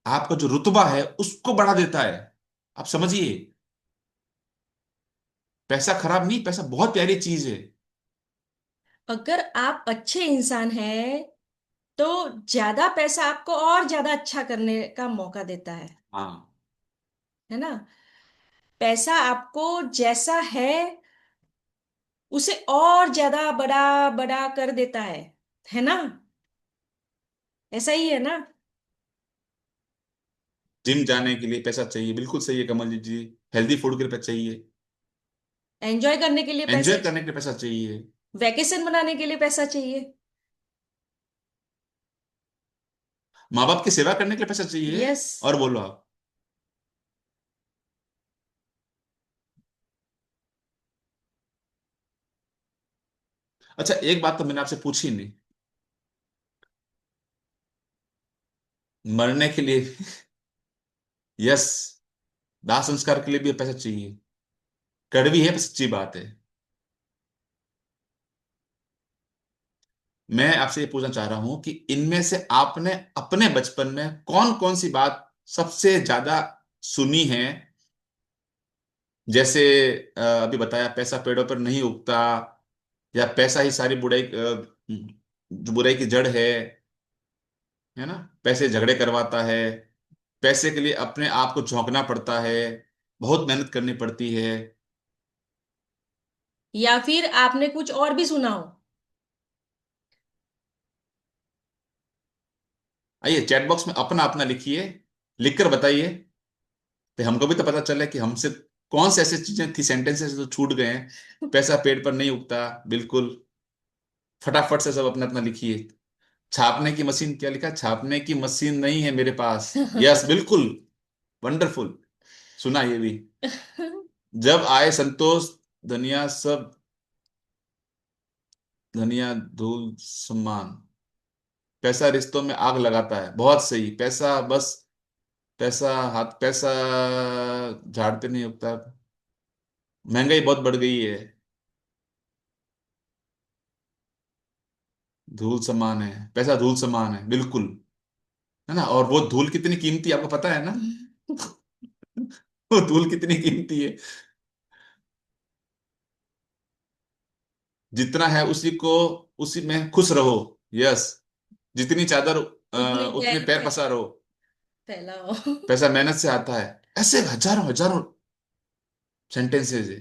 आपका जो रुतबा है उसको बढ़ा देता है। आप समझिए, पैसा खराब नहीं, पैसा बहुत प्यारी चीज है। अगर आप अच्छे इंसान हैं तो ज्यादा पैसा आपको और ज्यादा अच्छा करने का मौका देता हाँ। है ना? पैसा आपको जैसा है उसे और ज्यादा बड़ा बड़ा कर देता है ना? ऐसा ही है ना? जिम जाने के लिए पैसा चाहिए, बिल्कुल सही है कमल जी। हेल्दी फूड के लिए पैसा चाहिए, एंजॉय करने के लिए पैसा एंजॉय करने चाहिए, के लिए पैसा चाहिए, वैकेशन मनाने के लिए पैसा चाहिए। माँ बाप की सेवा करने के लिए पैसा चाहिए। यस। और बोलो आप। अच्छा, एक बात तो मैंने आपसे पूछी नहीं। मरने के लिए यस, दाह संस्कार के लिए भी पैसा चाहिए। कड़वी है पर सच्ची बात है। मैं आपसे ये पूछना चाह रहा हूं कि इनमें से आपने अपने बचपन में कौन कौन सी बात सबसे ज्यादा सुनी है? जैसे अभी बताया, पैसा पेड़ों पर नहीं उगता, या पैसा ही सारी बुराई, जो बुराई की जड़ है ना? पैसे झगड़े करवाता है, पैसे के लिए अपने आप को झोंकना पड़ता है, बहुत मेहनत करनी पड़ती है। या फिर आपने कुछ और भी सुना हो? आइए चैट बॉक्स में अपना अपना लिखिए, लिखकर बताइए, तो हमको भी तो पता चले कि हमसे कौन से ऐसे चीजें थी, सेंटेंसेस जो छूट गए हैं। पैसा पेड़ पर नहीं उगता, बिल्कुल। फटाफट से सब अपना अपना लिखिए। छापने की मशीन, क्या लिखा? छापने की मशीन नहीं है मेरे पास। यस, बिल्कुल। वंडरफुल। सुना ये भी। जब आए संतोष, धनिया सब, धनिया धूल सम्मान। पैसा रिश्तों में आग लगाता है, बहुत सही। पैसा बस, पैसा हाथ, पैसा झाड़ पे नहीं उगता। महंगाई बहुत बढ़ गई है, धूल समान है, पैसा धूल समान है, बिल्कुल। है ना? और वो धूल कितनी कीमती है, आपको पता है ना? वो धूल कितनी कीमती है। जितना है उसी को, उसी में खुश रहो। यस। जितनी चादर उतनी उतने पैर पसारो। फैलाओ। पैसा मेहनत से आता है। ऐसे हजारों हजारों सेंटेंसेस है,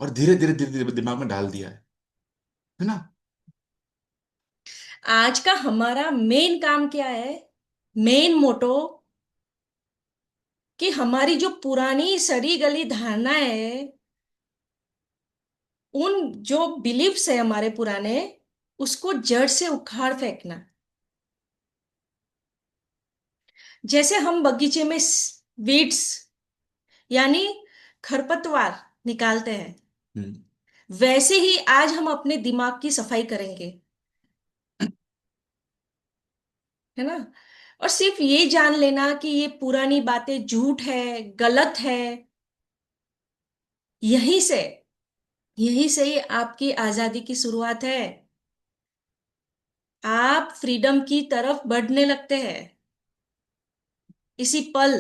और धीरे धीरे धीरे धीरे दिमाग में डाल दिया है ना? आज का हमारा मेन काम क्या है? मेन मोटो कि हमारी जो पुरानी सड़ी गली धारणाएं है, उन जो बिलीव्स है हमारे पुराने, उसको जड़ से उखाड़ फेंकना। जैसे हम बगीचे में वीड्स यानी खरपतवार निकालते हैं, हम्म। वैसे ही आज हम अपने दिमाग की सफाई करेंगे, है ना? और सिर्फ ये जान लेना कि ये पुरानी बातें झूठ है, गलत है। यहीं से यहीं से ही आपकी आजादी की शुरुआत है। आप फ्रीडम की तरफ बढ़ने लगते हैं इसी पल।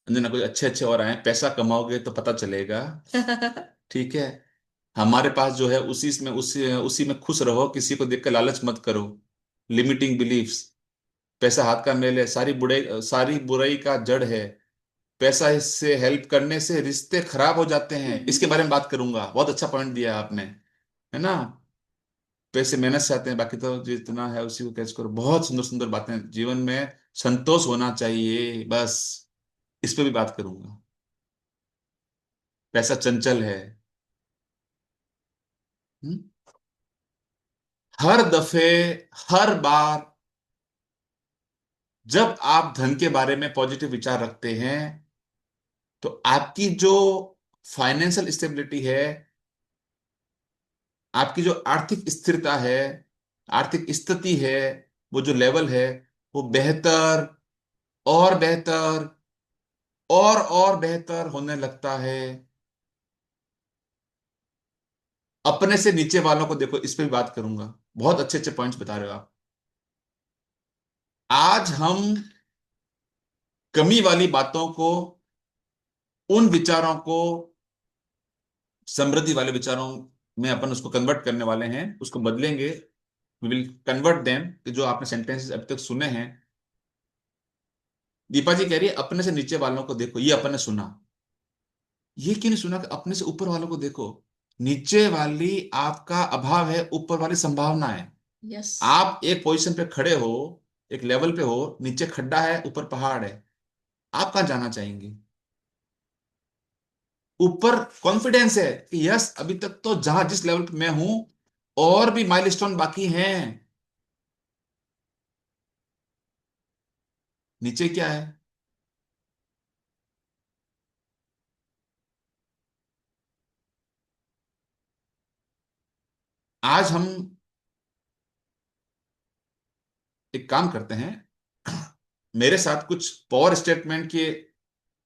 अंजना, कुछ अच्छे अच्छे और आए, पैसा कमाओगे तो पता चलेगा। ठीक है। हमारे पास जो है उसी में खुश रहो, किसी को देख कर लालच मत करो। Limiting beliefs. पैसा हाथ का मेल है, सारी बुराई का जड़ है। पैसा से हेल्प करने से रिश्ते खराब हो जाते हैं, इसके बारे में बात करूंगा। बहुत अच्छा पॉइंट दिया आपने, है ना। पैसे मेहनत से आते हैं, बाकी तो जितना है उसी को कैच करो। बहुत सुंदर सुंदर बातें, जीवन में संतोष होना चाहिए बस, इस पे भी बात करूंगा। पैसा चंचल है। हम्म? हर दफे, हर बार जब आप धन के बारे में पॉजिटिव विचार रखते हैं, तो आपकी जो फाइनेंशियल स्टेबिलिटी है, आपकी जो आर्थिक स्थिरता है, आर्थिक स्थिति है, वो जो लेवल है, वो बेहतर और बेहतर और बेहतर होने लगता है। अपने से नीचे वालों को देखो, इस पे भी बात करूंगा। बहुत अच्छे अच्छे पॉइंट्स बता रहे हो आप। आज हम कमी वाली बातों को, उन विचारों को समृद्धि वाले विचारों में अपन उसको कन्वर्ट करने वाले हैं, उसको बदलेंगे। वी विल कन्वर्ट देम, कि जो आपने सेंटेंसेस अब तक सुने हैं। दीपा जी कह रही है अपने से नीचे वालों को देखो, ये अपन ने सुना। ये क्यों नहीं सुना कि अपने से ऊपर वालों को देखो? नीचे वाली आपका अभाव है, ऊपर वाली संभावना है। यस। आप एक पोजीशन पे खड़े हो, एक लेवल पे हो, नीचे खड्डा है, ऊपर पहाड़ है। आप कहाँ जाना चाहेंगे? ऊपर कॉन्फिडेंस है कि यस, अभी तक तो जहां जिस लेवल पे मैं हूं, और भी माइलस्टोन बाकी हैं। नीचे क्या है? आज हम एक काम करते हैं, मेरे साथ कुछ पावर स्टेटमेंट के,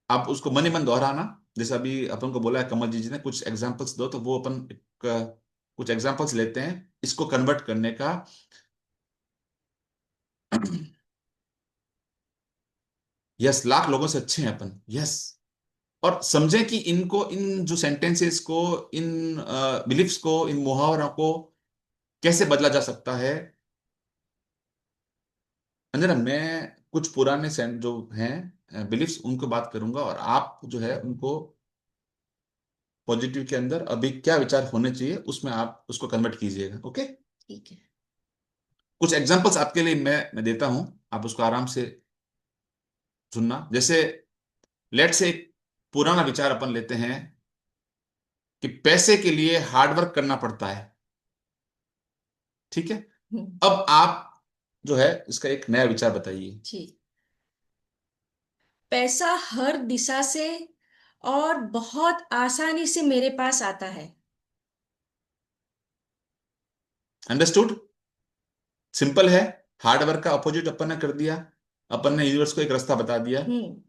आप उसको मनी मन दोहराना। जैसे अभी अपन को बोला है कमल जी ने कुछ एग्जांपल्स दो, तो वो अपन कुछ एग्जांपल्स लेते हैं इसको कन्वर्ट करने का। यस, लाख लोगों से अच्छे हैं अपन, यस। और समझें कि इनको, इन जो सेंटेंसेस को, इन बिलीफ्स को, इन मुहावरों को कैसे बदला जा सकता है। अंजना, मैं कुछ पुराने सेंट जो हैं बिलीफ्स, उनको बात करूंगा, और आप जो है उनको पॉजिटिव के अंदर अभी क्या विचार होने चाहिए उसमें आप उसको कन्वर्ट कीजिएगा, ओके। ठीक है। कुछ एग्जांपल्स आपके लिए मैं देता हूं, आप उसको आराम से सुनना। जैसे लेट से एक पुराना विचार अपन लेते हैं कि पैसे के लिए हार्डवर्क करना पड़ता है, ठीक है। हम्म, अब आप जो है इसका एक नया विचार बताइए। जी। पैसा हर दिशा से और बहुत आसानी से मेरे पास आता है। अंडरस्टूड? सिंपल है। हार्डवर्क का अपोजिट अपन ने कर दिया। अपन ने यूनिवर्स को एक रास्ता बता दिया, हम्म।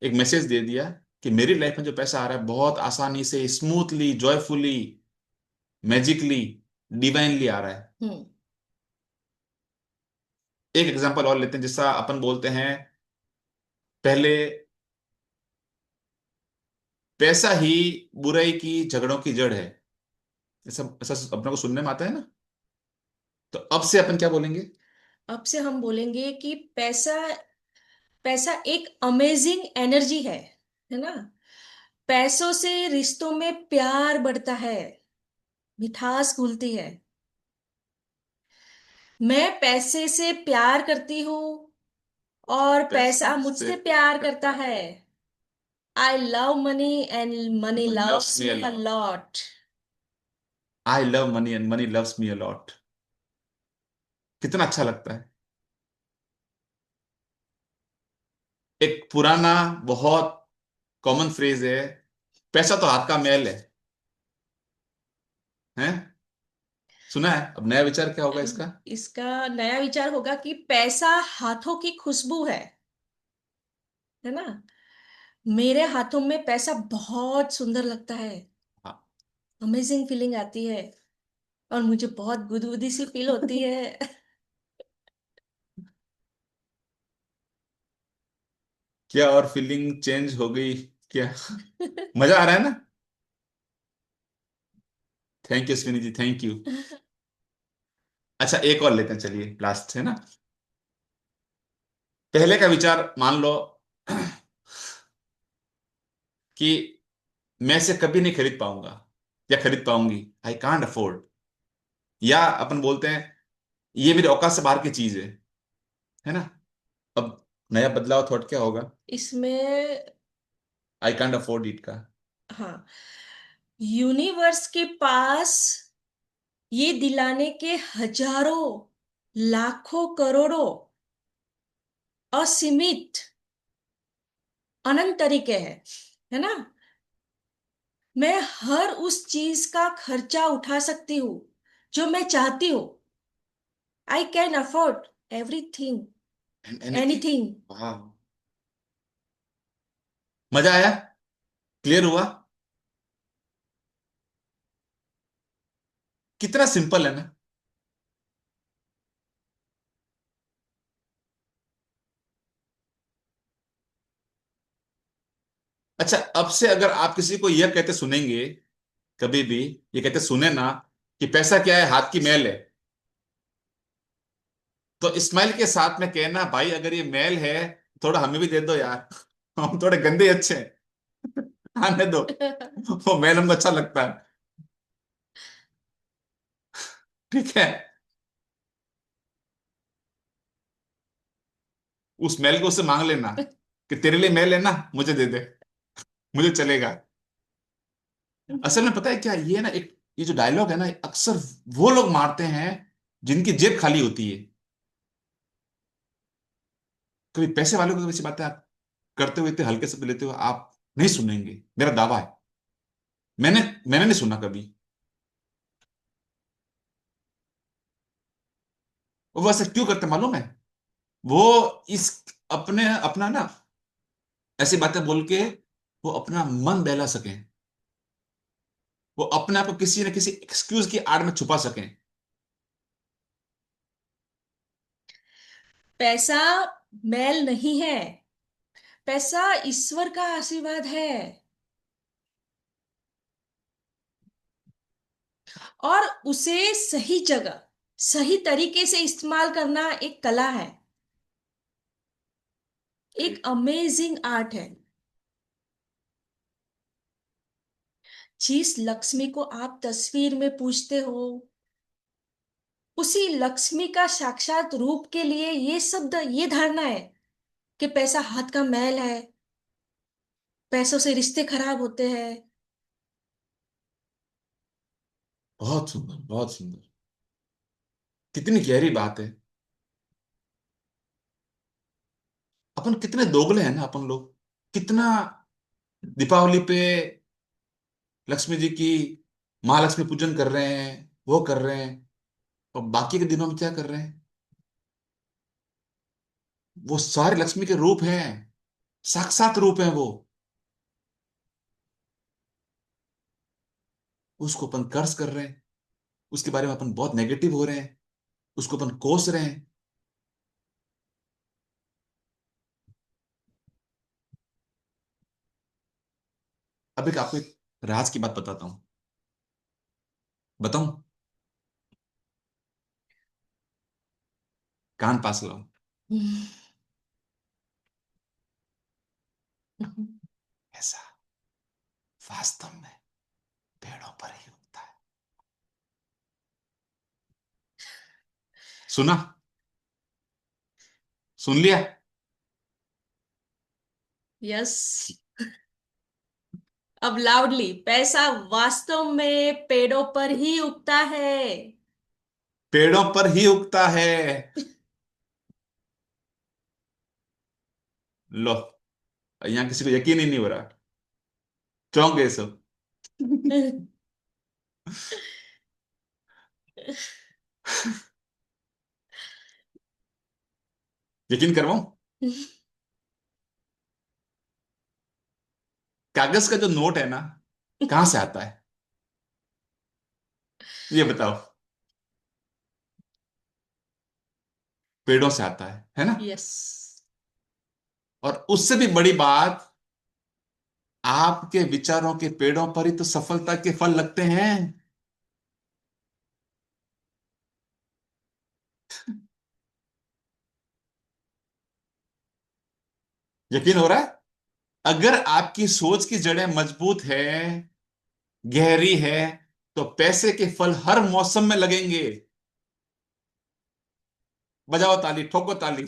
एक मैसेज दे दिया कि मेरी लाइफ में जो पैसा आ रहा है बहुत आसानी से, स्मूथली, जॉयफुली, मैजिकली, डिवाइनली आ रहा है। हम्म। एक एग्जांपल और लेते हैं, जैसा अपन बोलते हैं पहले, पैसा ही बुराई की, झगड़ों की जड़ है। ऐसा ऐसा अपने को सुनने में आता है ना। तो अब से अपन क्या बोलेंगे? अब से हम बोलेंगे कि पैसा पैसा एक अमेजिंग एनर्जी है ना। पैसों से रिश्तों में प्यार बढ़ता है, मिठास घुलती है। मैं पैसे से प्यार करती हूँ और पैसा पैसा से, मुझसे प्यार करता है। I love money and money money loves loves me a me a lot. Lot. I love money and money loves me a lot. कितना अच्छा लगता है। एक पुराना, बहुत कॉमन फ्रेज है, पैसा तो हाथ का मैल है। सुना है? अब नया विचार क्या होगा इसका? इसका नया विचार होगा कि पैसा हाथों की खुशबू है ना। मेरे हाथों में पैसा बहुत सुंदर लगता है, हाँ। अमेजिंग फीलिंग आती है, और मुझे बहुत गुदगुदी सी फील होती है। क्या और फीलिंग चेंज हो गई क्या? मजा आ रहा है ना? Thank you Ashwini ji, thank you. अच्छा, एक और लेते हैं, चलिए, लास्ट है ना। पहले का विचार मान लो कि मैं इसे कभी नहीं खरीद पाऊंगा या खरीद पाऊंगी, आई कांट अफोर्ड, या अपन बोलते हैं ये मेरे औकात से बाहर की चीज है ना। अब नया बदलाव थॉट क्या होगा, इसमें आई कांट अफोर्ड इट का। हाँ, यूनिवर्स के पास ये दिलाने के हजारों, लाखों, करोड़ों असीमित, अनंत तरीके हैं, है ना। मैं हर उस चीज का खर्चा उठा सकती हूँ जो मैं चाहती हूँ। I can afford everything, anything. Anything. वाह, मजा आया, क्लियर हुआ, कितना सिंपल है ना। अच्छा, अब से अगर आप किसी को यह कहते सुनेंगे, कभी भी ये कहते सुने ना कि पैसा क्या है, हाथ की मैल है, तो स्माइल के साथ में कहना भाई अगर ये मैल है थोड़ा हमें भी दे दो यार, हम थोड़े गंदे ही अच्छे हैं, आने दो, वो मैल हमको अच्छा लगता है, ठीक है। उस मैल को उससे मांग लेना कि तेरे लिए मैल है ना, मुझे दे दे, मुझे चलेगा। असल में पता है क्या, ये ना एक, ये जो डायलॉग है ना, अक्सर वो लोग मारते हैं जिनकी जेब खाली होती है। कभी पैसे वालों को वैसी बातें आप करते हुए इतने हल्के से लेते हुए आप नहीं सुनेंगे, मेरा दावा है। मैंने मैंने नहीं सुना कभी। वो ऐसा क्यों करते मालूम है? वो इस अपने अपना ना ऐसी बातें बोल के वो अपना मन बहला सकें, वो अपने आप को किसी न किसी एक्सक्यूज की आड़ में छुपा सकें। पैसा मैल नहीं है, पैसा ईश्वर का आशीर्वाद है। और उसे सही जगह, सही तरीके से इस्तेमाल करना एक कला है, एक अमेजिंग आर्ट है। जिस लक्ष्मी को आप तस्वीर में पूजते हो, उसी लक्ष्मी का साक्षात रूप के लिए ये शब्द, ये धारणा है कि पैसा हाथ का मैल है, पैसों से रिश्ते खराब होते हैं। बहुत सुंदर, बहुत सुंदर, कितनी गहरी बात है। अपन कितने दोगले हैं ना अपन लोग, कितना दीपावली पे लक्ष्मी जी की, महालक्ष्मी पूजन कर रहे हैं, वो कर रहे हैं, और बाकी के दिनों में क्या कर रहे हैं? वो सारे लक्ष्मी के रूप हैं, साक्षात रूप हैं वो, उसको अपन कर्ज कर रहे हैं, उसके बारे में अपन बहुत नेगेटिव हो रहे हैं, उसको अपन कोस रहे हैं। अब एक आपको एक राज की बात बताता हूं, बताऊं? कान पास लाओ। ऐसा वास्तव में पेड़ों पर ही उगता है। सुना? सुन लिया? यस। अब लाउडली, पैसा वास्तव में पेड़ों पर ही उगता है। पेड़ों पर ही उगता है। लो, यहां किसी को यकीन ही नहीं हो रहा, चौंक गए सब। यकीन करवाऊं? कागज का जो नोट है ना, कहां से आता है, ये बताओ? पेड़ों से आता है ना। यस। और उससे भी बड़ी बात, आपके विचारों के पेड़ों पर ही तो सफलता के फल लगते हैं। यकीन हो रहा है? अगर आपकी सोच की जड़ें मजबूत है, गहरी है, तो पैसे के फल हर मौसम में लगेंगे। बजाओ ताली, ठोको ताली।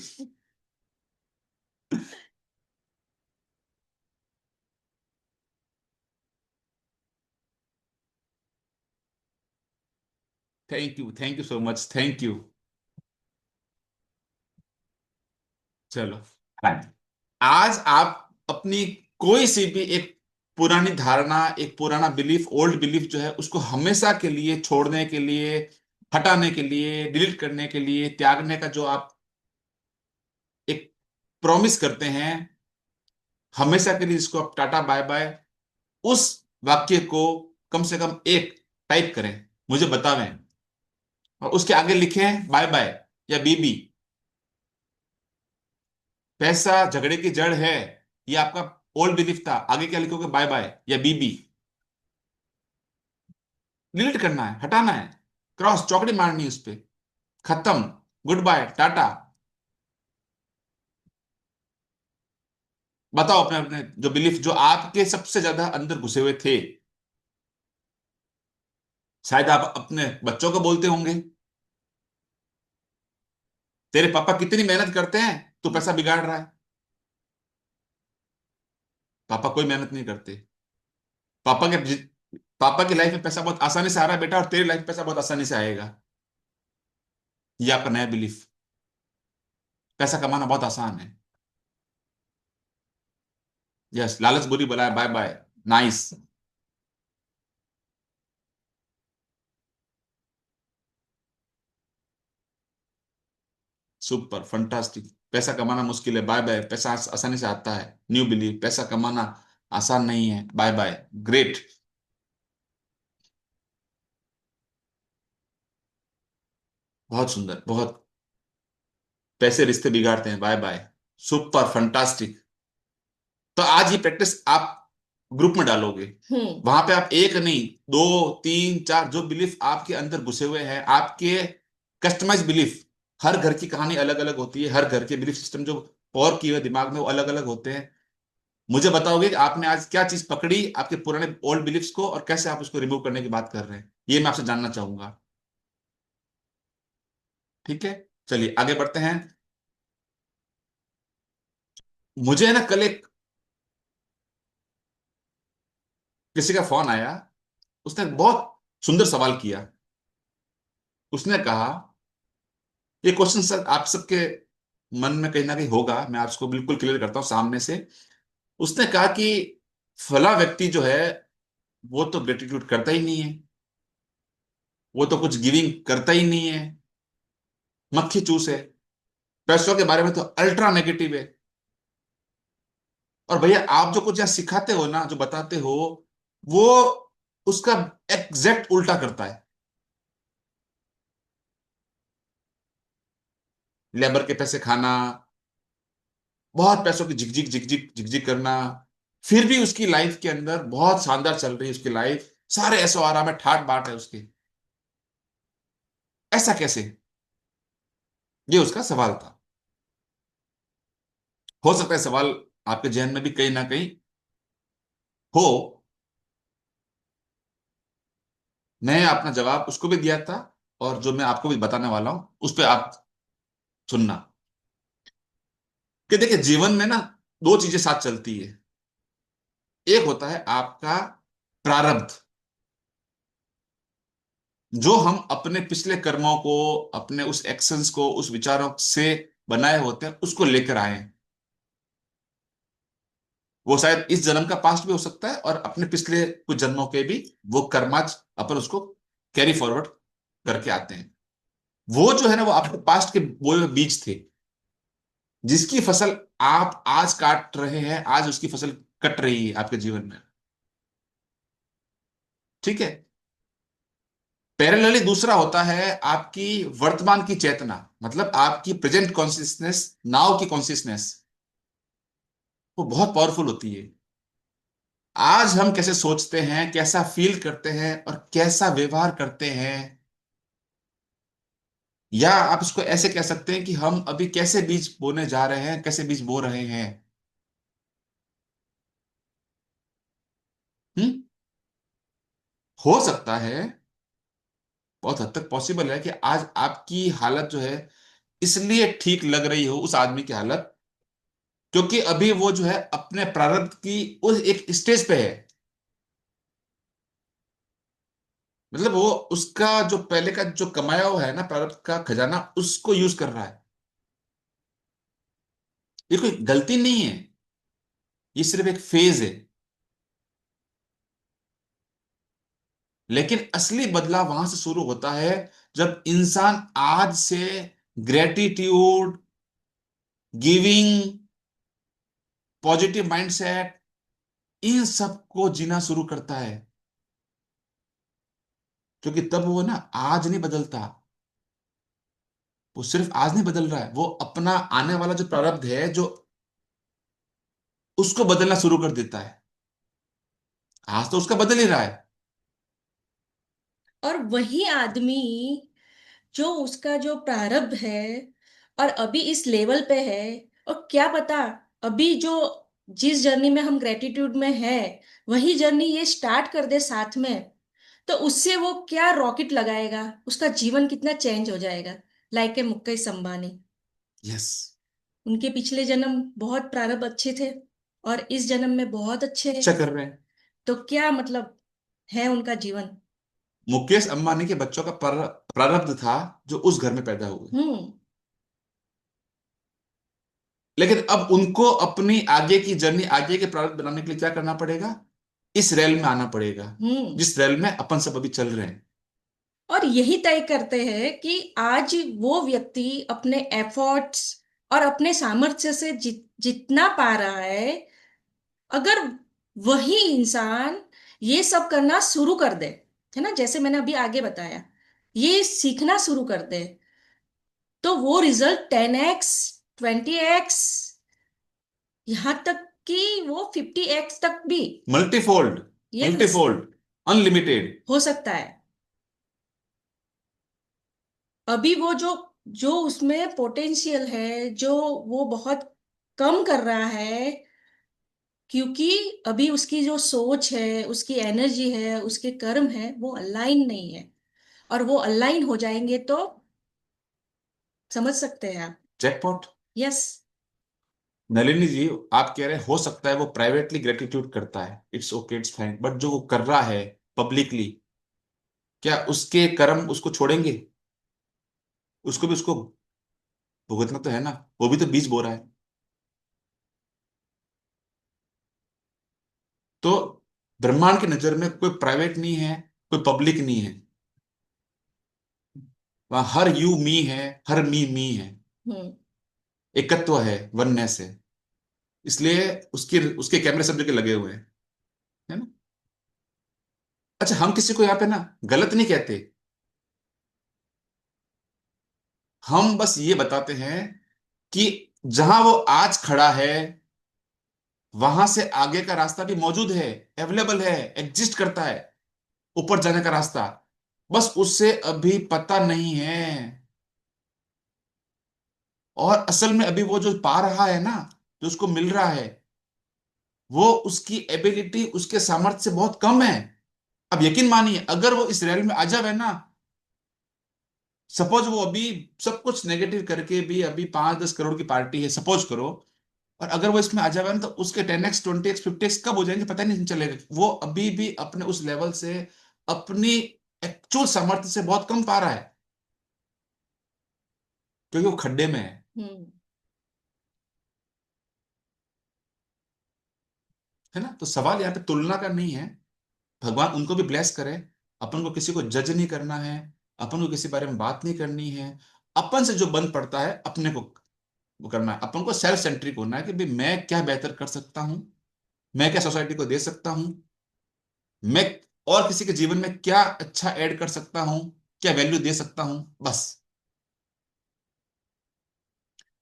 Thank you so much, thank you. चलो, आज आप अपनी कोई सी भी एक पुरानी धारणा, एक पुराना बिलीफ, ओल्ड बिलीफ जो है, उसको हमेशा के लिए छोड़ने के लिए, हटाने के लिए, डिलीट करने के लिए, त्यागने का जो आप एक प्रॉमिस करते हैं, हमेशा के लिए जिसको आप टाटा बाय बाय, उस वाक्य को कम से कम एक टाइप करें, मुझे बतावें, और उसके आगे लिखें बाय बाय या बीबी। पैसा झगड़े की जड़ है, ये आपका ओल्ड बिलीफ था, आगे क्या लिखोगे, बाय बाय या बीबी। डिलीट करना है, हटाना है, क्रॉस चौकड़ी मारनी है उस पे, खत्म, गुड बाय, टाटा। बताओ अपने अपने जो बिलीफ जो आपके सबसे ज्यादा अंदर घुसे हुए थे। शायद आप अपने बच्चों को बोलते होंगे, तेरे पापा कितनी मेहनत करते हैं, तू पैसा बिगाड़ रहा है। पापा कोई मेहनत नहीं करते। पापा के पापा की लाइफ में पैसा बहुत आसानी से आ रहा है बेटा, और तेरी लाइफ में पैसा बहुत आसानी से आएगा। ये आपका नया बिलीफ। पैसा कमाना बहुत आसान है। यस, लालच बुरी बला है, bye bye. Nice. Super fantastic. पैसा कमाना मुश्किल है, बाय बाय। पैसा आसानी से आता है, न्यू बिलीव। पैसा कमाना आसान नहीं है, बाय बाय। ग्रेट। बहुत सुंदर, बहुत। पैसे रिश्ते बिगाड़ते हैं, बाय बाय। Super fantastic. तो आज ये प्रैक्टिस आप ग्रुप में डालोगे। हम्म। वहां पे आप एक नहीं, दो, तीन, चार, जो बिलीफ आपके अंदर घुसे हुए हैं, आपके कस्टमाइज बिलीफ। हर घर की कहानी अलग अलग होती है, हर घर के बिलीफ सिस्टम जो और किए हुए दिमाग में, वो अलग अलग होते हैं। मुझे बताओगे कि आपने आज क्या चीज पकड़ी आपके पुराने ओल्ड बिलीफ्स को, और कैसे आप उसको रिमूव करने की बात कर रहे हैं, ये मैं आपसे जानना चाहूंगा। ठीक है, चलिए आगे बढ़ते हैं। मुझे है ना, कल एक किसी का फोन आया। उसने बहुत सुंदर सवाल किया। उसने कहा, ये क्वेश्चन सर आप सबके मन में कहीं ना कहीं होगा, मैं आपको बिल्कुल क्लियर करता हूं सामने से। उसने कहा कि फला व्यक्ति जो है, वो तो ग्रेटिट्यूड करता ही नहीं है, वो तो कुछ गिविंग करता ही नहीं है, मक्खी चूस है, पैसों के बारे में तो अल्ट्रा नेगेटिव है। और भैया आप जो कुछ यहाँ सिखाते हो ना, जो बताते हो, वो उसका एग्जैक्ट उल्टा करता है। लेबर के पैसे खाना, बहुत पैसों की झिकझिक झिकझिक झिकझिक करना, फिर भी उसकी लाइफ के अंदर बहुत शानदार चल रही है उसकी लाइफ, सारे ऐसो आराम है, ठाट बाट है उसके। ऐसा कैसे? ये उसका सवाल था। हो सकता है सवाल आपके जहन में भी कहीं ना कहीं हो। मैं अपना जवाब उसको भी दिया था, और जो मैं आपको भी बताने वाला हूं उस पर आप सुनना। कि देखिए, जीवन में ना दो चीजें साथ चलती है। एक होता है आपका प्रारब्ध, जो हम अपने पिछले कर्मों को, अपने उस एक्शंस को, उस विचारों से बनाए होते हैं, उसको लेकर आए हैं। वो शायद इस जन्म का पास्ट भी हो सकता है, और अपने पिछले कुछ जन्मों के भी वो कर्माज अपन उसको कैरी फॉरवर्ड करके आते हैं। वो जो है ना, वो आपके पास्ट के बोए हुए बीज थे, जिसकी फसल आप आज काट रहे हैं, आज उसकी फसल कट रही है आपके जीवन में। ठीक है। पैरेलली दूसरा होता है आपकी वर्तमान की चेतना, मतलब आपकी प्रेजेंट कॉन्शियसनेस, नाउ की कॉन्शियसनेस। वो बहुत पावरफुल होती है। आज हम कैसे सोचते हैं, कैसा फील करते हैं, और कैसा व्यवहार करते हैं, या आप इसको ऐसे कह सकते हैं कि हम अभी कैसे बीज बोने जा रहे हैं, कैसे बीज बो रहे हैं, हम्म हो सकता है, बहुत हद तक पॉसिबल है कि आज आपकी हालत जो है इसलिए ठीक लग रही हो उस आदमी की हालत, क्योंकि अभी वो जो है अपने प्रारब्ध की उस एक स्टेज पे है। मतलब वो उसका जो पहले का जो कमाया हुआ है ना प्रारब्ध का खजाना, उसको यूज कर रहा है। ये कोई गलती नहीं है, ये सिर्फ एक फेज है। लेकिन असली बदलाव वहां से शुरू होता है जब इंसान आज से ग्रेटिट्यूड, गिविंग, पॉजिटिव माइंडसेट, इन सब को जीना शुरू करता है। क्योंकि तब वो ना आज नहीं बदलता, वो सिर्फ आज नहीं बदल रहा है, वो अपना आने वाला जो प्रारब्ध है जो उसको बदलना शुरू कर देता है। आज तो उसका बदल ही रहा है। और वही आदमी जो उसका जो प्रारब्ध है और अभी इस लेवल पे है, और क्या पता अभी जो जिस जर्नी में हम ग्रेटिट्यूड में है वही जर्नी ये स्टार्ट कर दे साथ में, तो उससे वो क्या रॉकेट लगाएगा, उसका जीवन कितना चेंज हो जाएगा। Like a Mukesh Ambani, yes. उनके पिछले जन्म बहुत प्रारब्ध अच्छे थे और इस जन्म में बहुत अच्छे हैं, अच्छा कर रहे हैं। तो क्या मतलब है उनका जीवन। मुकेश अंबानी के बच्चों का प्रारब्ध था जो उस घर में पैदा हुए। हम्म। लेकिन अब उनको अपनी आगे की जर्नी, आगे के प्रारब्ध बनाने के लिए क्या करना पड़ेगा? इस रेल में आना पड़ेगा, हम्म। जिस रेल में अपन सब अभी चल रहे हैं। और यही तय करते हैं कि आज वो व्यक्ति अपने एफर्ट्स और अपने सामर्थ्य से जितना पा रहा है, अगर वही इंसान ये सब करना शुरू कर दे, है ना, जैसे मैंने अभी आगे बताया, ये सीखना शुरू कर दे, तो वो रिजल्ट 10x, 20x, यहां तक कि वो 50x तक भी मल्टीफोल्ड, यस मल्टीफोल्ड, अनलिमिटेड। हो सकता है। अभी वो जो जो उसमें पोटेंशियल है, जो वो बहुत कम कर रहा है, क्योंकि अभी उसकी जो सोच है, उसकी एनर्जी है, उसके कर्म है, वो अलाइन नहीं है। और वो अलाइन हो जाएंगे तो समझ सकते हैं आप। जैकपॉट। यस। नलिनी जी, आप कह रहे हैं हो सकता है वो प्राइवेटली ग्रेटिट्यूड करता है, it's okay, it's fine, but जो वो कर रहा है पब्लिकली, क्या उसके कर्म उसको छोड़ेंगे? उसको भी उसको भुगतना तो है ना, वो भी तो बीज बो रहा है। तो ब्रह्मांड की नजर में कोई प्राइवेट नहीं है, कोई पब्लिक नहीं है। वहां हर यू मी है, हर मी है। हम्म। एकत्व है, वननेस है। इसलिए उसके उसके कैमरे सब जगह लगे हुए हैं, है ना। अच्छा, हम किसी को यहाँ पे ना गलत नहीं कहते, हम बस ये बताते हैं कि जहां वो आज खड़ा है वहां से आगे का रास्ता भी मौजूद है, अवेलेबल है, एग्जिस्ट करता है, ऊपर जाने का रास्ता। बस उससे अभी पता नहीं है। और असल में अभी वो जो पा रहा है ना, जो उसको मिल रहा है, वो उसकी एबिलिटी, उसके सामर्थ्य से बहुत कम है। अब यकीन मानिए, अगर वो इस रेल में आ जाए ना, सपोज वो अभी सब कुछ नेगेटिव करके भी अभी 5-10 करोड़ की पार्टी है, सपोज करो, और अगर वो इसमें आ जाए ना, तो उसके 10x, 20x, 50x कब हो जाएंगे पता ही नहीं चलेगा। वो अभी भी अपने उस लेवल से अपनी एक्चुअल सामर्थ्य से बहुत कम पा रहा है, क्योंकि वो खड्डे में है। हम्म। है ना। तो सवाल यहाँ पे तुलना का नहीं है। भगवान उनको भी ब्लेस करे। अपन को किसी को जज नहीं करना है, अपन को किसी बारे में बात नहीं करनी है। अपन से जो बन पड़ता है अपने को वो करना है। अपन को सेल्फ सेंट्रिक होना है कि भाई मैं क्या बेहतर कर सकता हूं, मैं क्या सोसाइटी को दे सकता हूं, मैं और किसी के जीवन में क्या अच्छा ऐड कर सकता हूं, क्या वैल्यू दे सकता हूं, बस।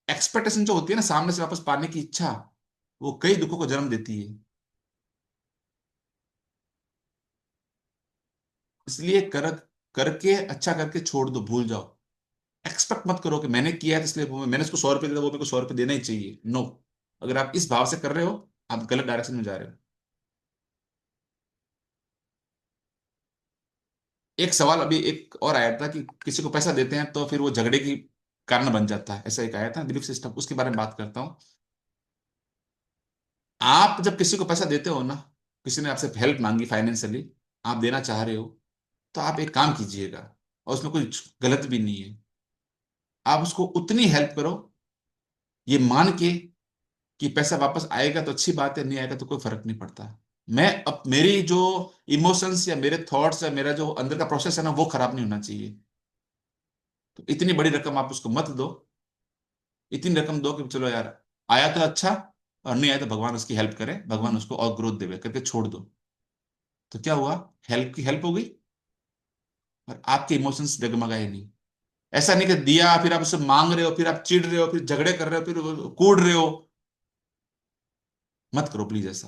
एक्सपेक्टेशन जो होती है ना, सामने से वापस पाने की इच्छा, वो कई दुखों को जन्म देती है। इसलिए करके अच्छा करके छोड़ दो, भूल जाओ। एक्सपेक्ट मत करो कि मैंने किया है तो इसलिए मैंने उसको 100 रुपये दिया, वो मेरे को 100 रुपये देना ही चाहिए। नो। अगर आप इस भाव से कर रहे हो, आप गलत डायरेक्शन में जा रहे हो। एक सवाल अभी एक और आया था कि किसी को पैसा देते हैं तो फिर वो झगड़े की कारण बन जाता है, ऐसा एक आया था बिलीफ सिस्टम, उसके बारे में बात करता हूँ। आप जब किसी को पैसा देते हो ना, किसी ने आपसे हेल्प मांगी फाइनेंशियली, आप देना चाह रहे हो, तो आप एक काम कीजिएगा, और उसमें कोई गलत भी नहीं है। आप उसको उतनी हेल्प करो ये मान के कि पैसा वापस आएगा तो अच्छी बात है, नहीं आएगा तो कोई फर्क नहीं पड़ता। मैं अब मेरी जो इमोशंस या मेरे थॉट्स या मेरा जो अंदर का प्रोसेस है ना, वो खराब नहीं होना चाहिए। तो इतनी बड़ी रकम आप उसको मत दो। इतनी रकम दो कि चलो यार, आया तो अच्छा, और नहीं आया तो भगवान उसकी हेल्प करे, भगवान उसको और ग्रोथ देवे करके छोड़ दो। तो क्या हुआ, हेल्प की हेल्प हो गई, और आपके इमोशंस डगमगाए नहीं। ऐसा नहीं कि दिया फिर आप उससे मांग रहे हो, फिर आप चिढ़ रहे हो, फिर झगड़े कर रहे हो, फिर कूद रहे हो। मत करो प्लीज ऐसा।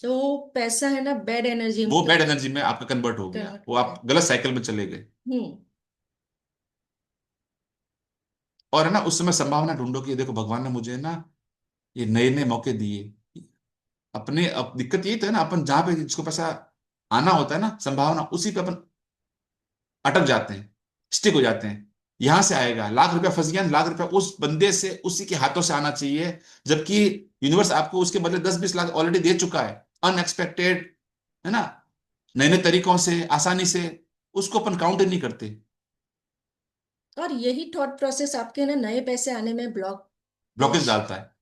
जो पैसा है ना, बैड एनर्जी में वो बैड एनर्जी में आपका कन्वर्ट हो गया, कन्वर्ट वो हो गया। आप गलत साइकिल में चले गए। हम्म। और है ना, उस समय संभावना ढूंढो कि देखो भगवान ने मुझे ना ये नए नए मौके दिए। अपने अब दिक्कत यही तो है ना, अपन जहां पे जिसको पैसा आना होता है ना, संभावना उसी पे अपन अटक जाते हैं, स्टिक हो जाते हैं। यहां से आएगा, लाख रुपया फंस गया, लाख रुपया उस बंदे से उसी के हाथों से आना चाहिए, जबकि यूनिवर्स आपको उसके बदले 10-20 लाख ऑलरेडी दे चुका है, अनएक्सपेक्टेड, है ना, नए नए तरीकों से, आसानी से। उसको अपन काउंट नहीं करते। और यही थॉट प्रोसेस आपके ना नए पैसे आने में ब्लॉकेज ब्लॉकेज। डालता है।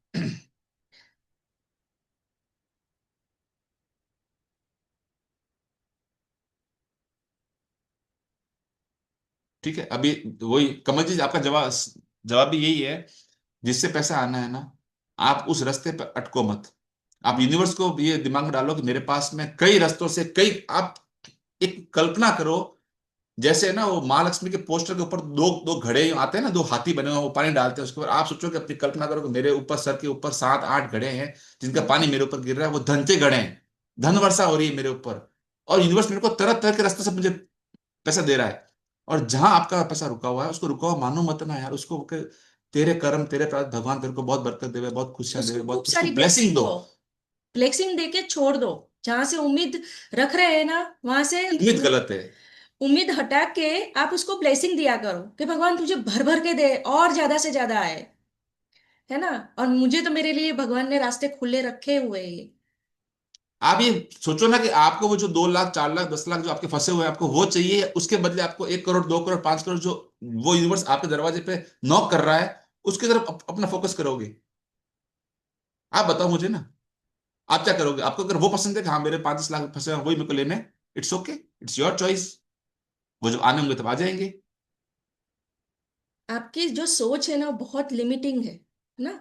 ठीक है, अभी वही कमल जी, आपका जवाब जवाब भी यही है। जिससे पैसा आना है ना, आप उस रास्ते पर अटको मत। आप यूनिवर्स को ये दिमाग में डालो कि मेरे पास में कई रास्तों से कई, आप एक कल्पना करो, जैसे ना वो महालक्ष्मी के पोस्टर के ऊपर दो दो घड़े आते हैं ना, दो हाथी बने हुए हैं, वो पानी डालते हैं उसके ऊपर। आप सोचो कि अपनी कल्पना करो कि मेरे ऊपर, सर के ऊपर 7-8 घड़े हैं, जिनका पानी मेरे ऊपर गिर रहा है, वो धन के घड़े हैं, धन वर्षा हो रही है मेरे ऊपर, और यूनिवर्स मेरे को तरह तरह के रास्ते से मुझे पैसा दे रहा है। और जहां आपका पैसा रुका हुआ है, उसको रुका हुआ मानो मत ना यार, उसको तेरे कर्म तेरे प्रारब्ध, भगवान तेरे को बहुत बरकत देवे, बहुत खुशियां देवे, उसको खूब बहुत उसको सारी ब्लेसिंग ब्लेसिंग दो। दो। ब्लेसिंग दे के छोड़ दो। जहां से उम्मीद रख रहे हैं ना, वहां से उम्मीद गलत है। उम्मीद हटा के आप उसको ब्लेसिंग दिया करो कि भगवान तुझे भर भर के दे और ज्यादा से ज्यादा आए। है ना। और मुझे तो मेरे लिए भगवान ने रास्ते खुले रखे हुए हैं। आप ये सोचो ना कि आपको वो जो 2 लाख 4 लाख 10 लाख जो आपके फंसे हुए हैं, आपको वो चाहिए, उसके बदले आपको 1 करोड़ 2 करोड़ 5 करोड़ जो वो यूनिवर्स आपके दरवाजे पे नॉक कर रहा है, उसकी तरफ अपना फोकस करोगे। आप बताओ मुझे ना, आप क्या करोगे? आपको अगर वो पसंद है कि हाँ मेरे 5-10 लाख फंसे हैं, वही मेरे को लेने, it's okay, it's your choice. वो जब आने होंगे तब आ जाएंगे। आपकी जो सोच है ना, बहुत लिमिटिंग है ना।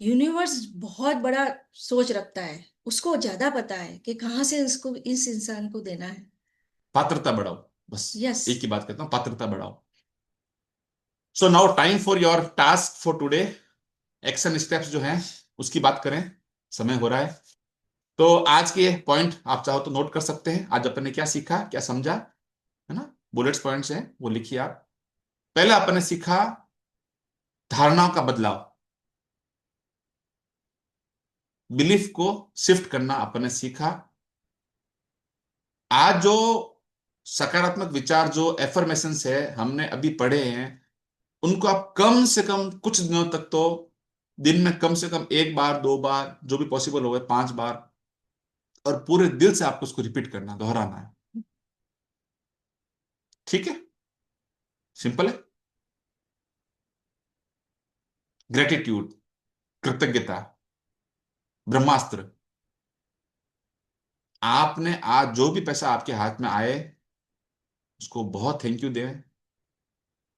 यूनिवर्स बहुत बड़ा सोच रखता है। उसको ज्यादा पता है कि कहाँ से इसको इस इंसान को देना है। पात्रता बढ़ाओ, बस यस। एक ही बात कहता हूँ, पात्रता बढ़ाओ। So now time for your task for today. Action steps जो हैं उसकी बात करें, समय हो रहा है। तो आज के पॉइंट आप चाहो तो नोट कर सकते हैं, आज अपन ने क्या सीखा, क्या समझा, है ना, बुलेट्स पॉइंट्स हैं वो लिखिए आप। पहला अपन ने सीखा धारणाओं का बदलाव, बिलीफ को शिफ्ट करना अपन ने सीखा। आज जो सकारात्मक विचार, जो एफर्मेशंस है हमने अभी पढ़े हैं, उनको आप कम से कम कुछ दिनों तक तो दिन में कम से कम 1 बार 2 बार, जो भी पॉसिबल हो गए 5 बार, और पूरे दिल से आपको उसको रिपीट करना, दोहराना है। ठीक है, सिंपल है। ग्रेटिट्यूड, कृतज्ञता, ब्रह्मास्त्र। आपने आज जो भी पैसा आपके हाथ में आए, उसको बहुत थैंक यू दें।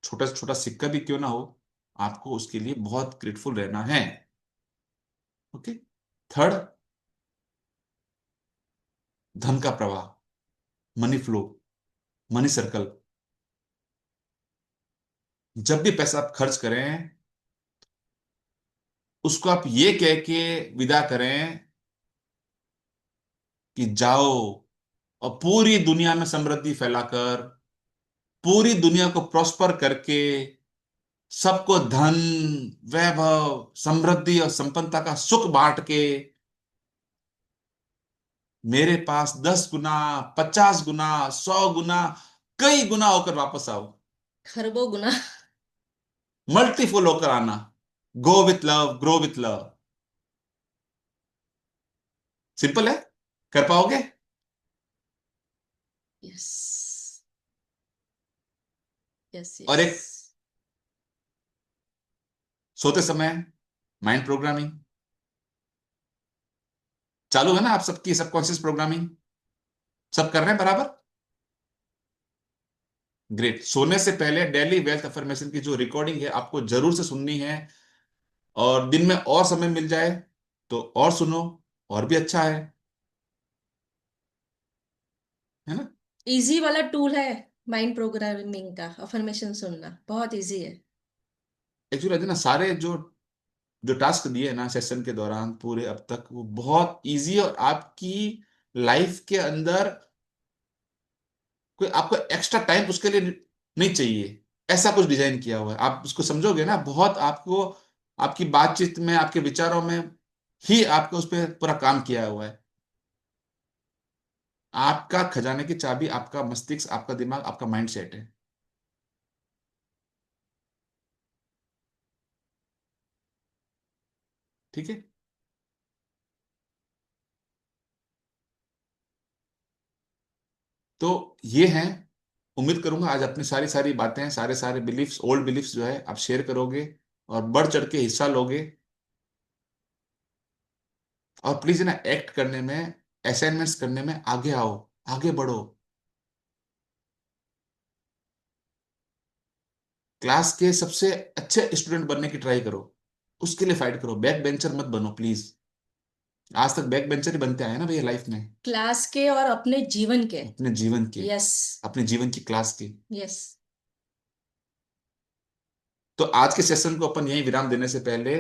छोटा से छोटा सिक्का भी क्यों ना हो, आपको उसके लिए बहुत ग्रेटफुल रहना है। ओके। थर्ड, धन का प्रवाह, मनी फ्लो, मनी सर्कल। जब भी पैसा आप खर्च करें, उसको आप ये कह के विदा करें कि जाओ और पूरी दुनिया में समृद्धि फैलाकर, पूरी दुनिया को प्रॉस्पर करके, सबको धन, वैभव, समृद्धि और संपन्नता का सुख बांट के, मेरे पास 10 गुना, 50 गुना, 100 गुना कई गुना होकर वापस आओ, खरबों गुना। मल्टीफुल होकर आना। Go with love, grow with love. Simple है, कर पाओगे? यस, यस, और यस। एक, सोते समय माइंड प्रोग्रामिंग चालू है ना, आप सबकी सबकॉन्शियस प्रोग्रामिंग सब कर रहे हैं बराबर? ग्रेट। सोने से पहले डेली वेल्थ अफर्मेशन की जो रिकॉर्डिंग है आपको जरूर से सुननी है, और दिन में और समय मिल जाए तो और सुनो, और भी अच्छा है ना? इजी वाला टूल है माइंड प्रोग्रामिंग का, अफर्मेशन सुनना बहुत इजी है। एक्चुअली ना सारे जो जो टास्क दिए ना सेशन के दौरान पूरे अब तक, वो बहुत इजी, और आपकी लाइफ के अंदर कोई आपको एक्स्ट्रा टाइम उसके लिए नहीं चाहिए, ऐसा कुछ डिजाइन किया हुआ है। आप उसको समझोगे ना, बहुत आपको आपकी बातचीत में, आपके विचारों में ही आपको उस पर पूरा काम किया हुआ है। आपका खजाने की चाबी आपका मस्तिष्क, आपका दिमाग, आपका माइंड सेट है। ठीक है? तो ये हैं, उम्मीद करूंगा आज अपनी सारी सारी बातें, सारे सारे बिलीफ्स, ओल्ड बिलीफ्स जो है आप शेयर करोगे और बढ़ चढ़ के हिस्सा लोगे। और प्लीज ना एक्ट करने में, असाइनमेंट्स करने में आगे आओ, आगे बढ़ो। क्लास के सबसे अच्छे स्टूडेंट बनने की ट्राई करो, उसके लिए फाइट करो। बैक बेंचर मत बनो प्लीज। आज तक बैक बेंचर ही बनते आए हैं ना भैया लाइफ में, क्लास के और अपने जीवन के। अपने जीवन के, यस, अपने जीवन की क्लास के। यस। तो आज के सेशन को अपन यही विराम देने से पहले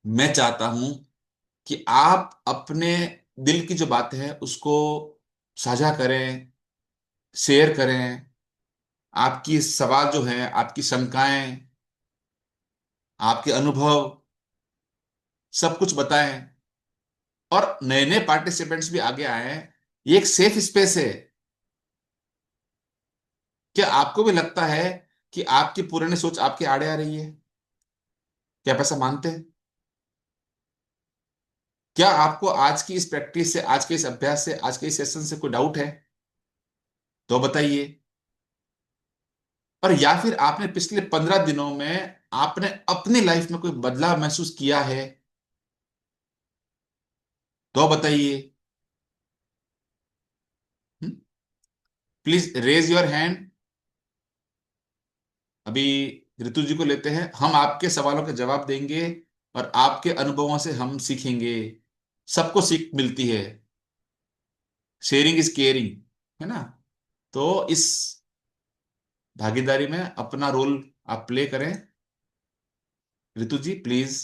मैं चाहता हूं कि आप अपने दिल की जो बातें हैं उसको साझा करें, शेयर करें। आपकी सवाल जो है, आपकी शंकाएं, आपके अनुभव, सब कुछ बताएं। और नए नए पार्टिसिपेंट्स भी आगे आए हैं, ये एक सेफ स्पेस है। क्या आपको भी लगता है कि आपकी पुरानी सोच आपके आड़े आ रही है? क्या आप ऐसा मानते हैं? क्या आपको आज की इस प्रैक्टिस से, आज के इस अभ्यास से, आज के इस सेशन से कोई डाउट है तो बताइए। और या फिर आपने पिछले 15 दिनों में आपने अपनी लाइफ में कोई बदलाव महसूस किया है तो बताइए। Please raise your hand. अभी ऋतु जी को लेते हैं, हम आपके सवालों के जवाब देंगे और आपके अनुभवों से हम सीखेंगे। सबको सीख मिलती है, शेयरिंग इज केयरिंग, है ना? तो इस भागीदारी में अपना रोल आप प्ले करें। ऋतु जी प्लीज।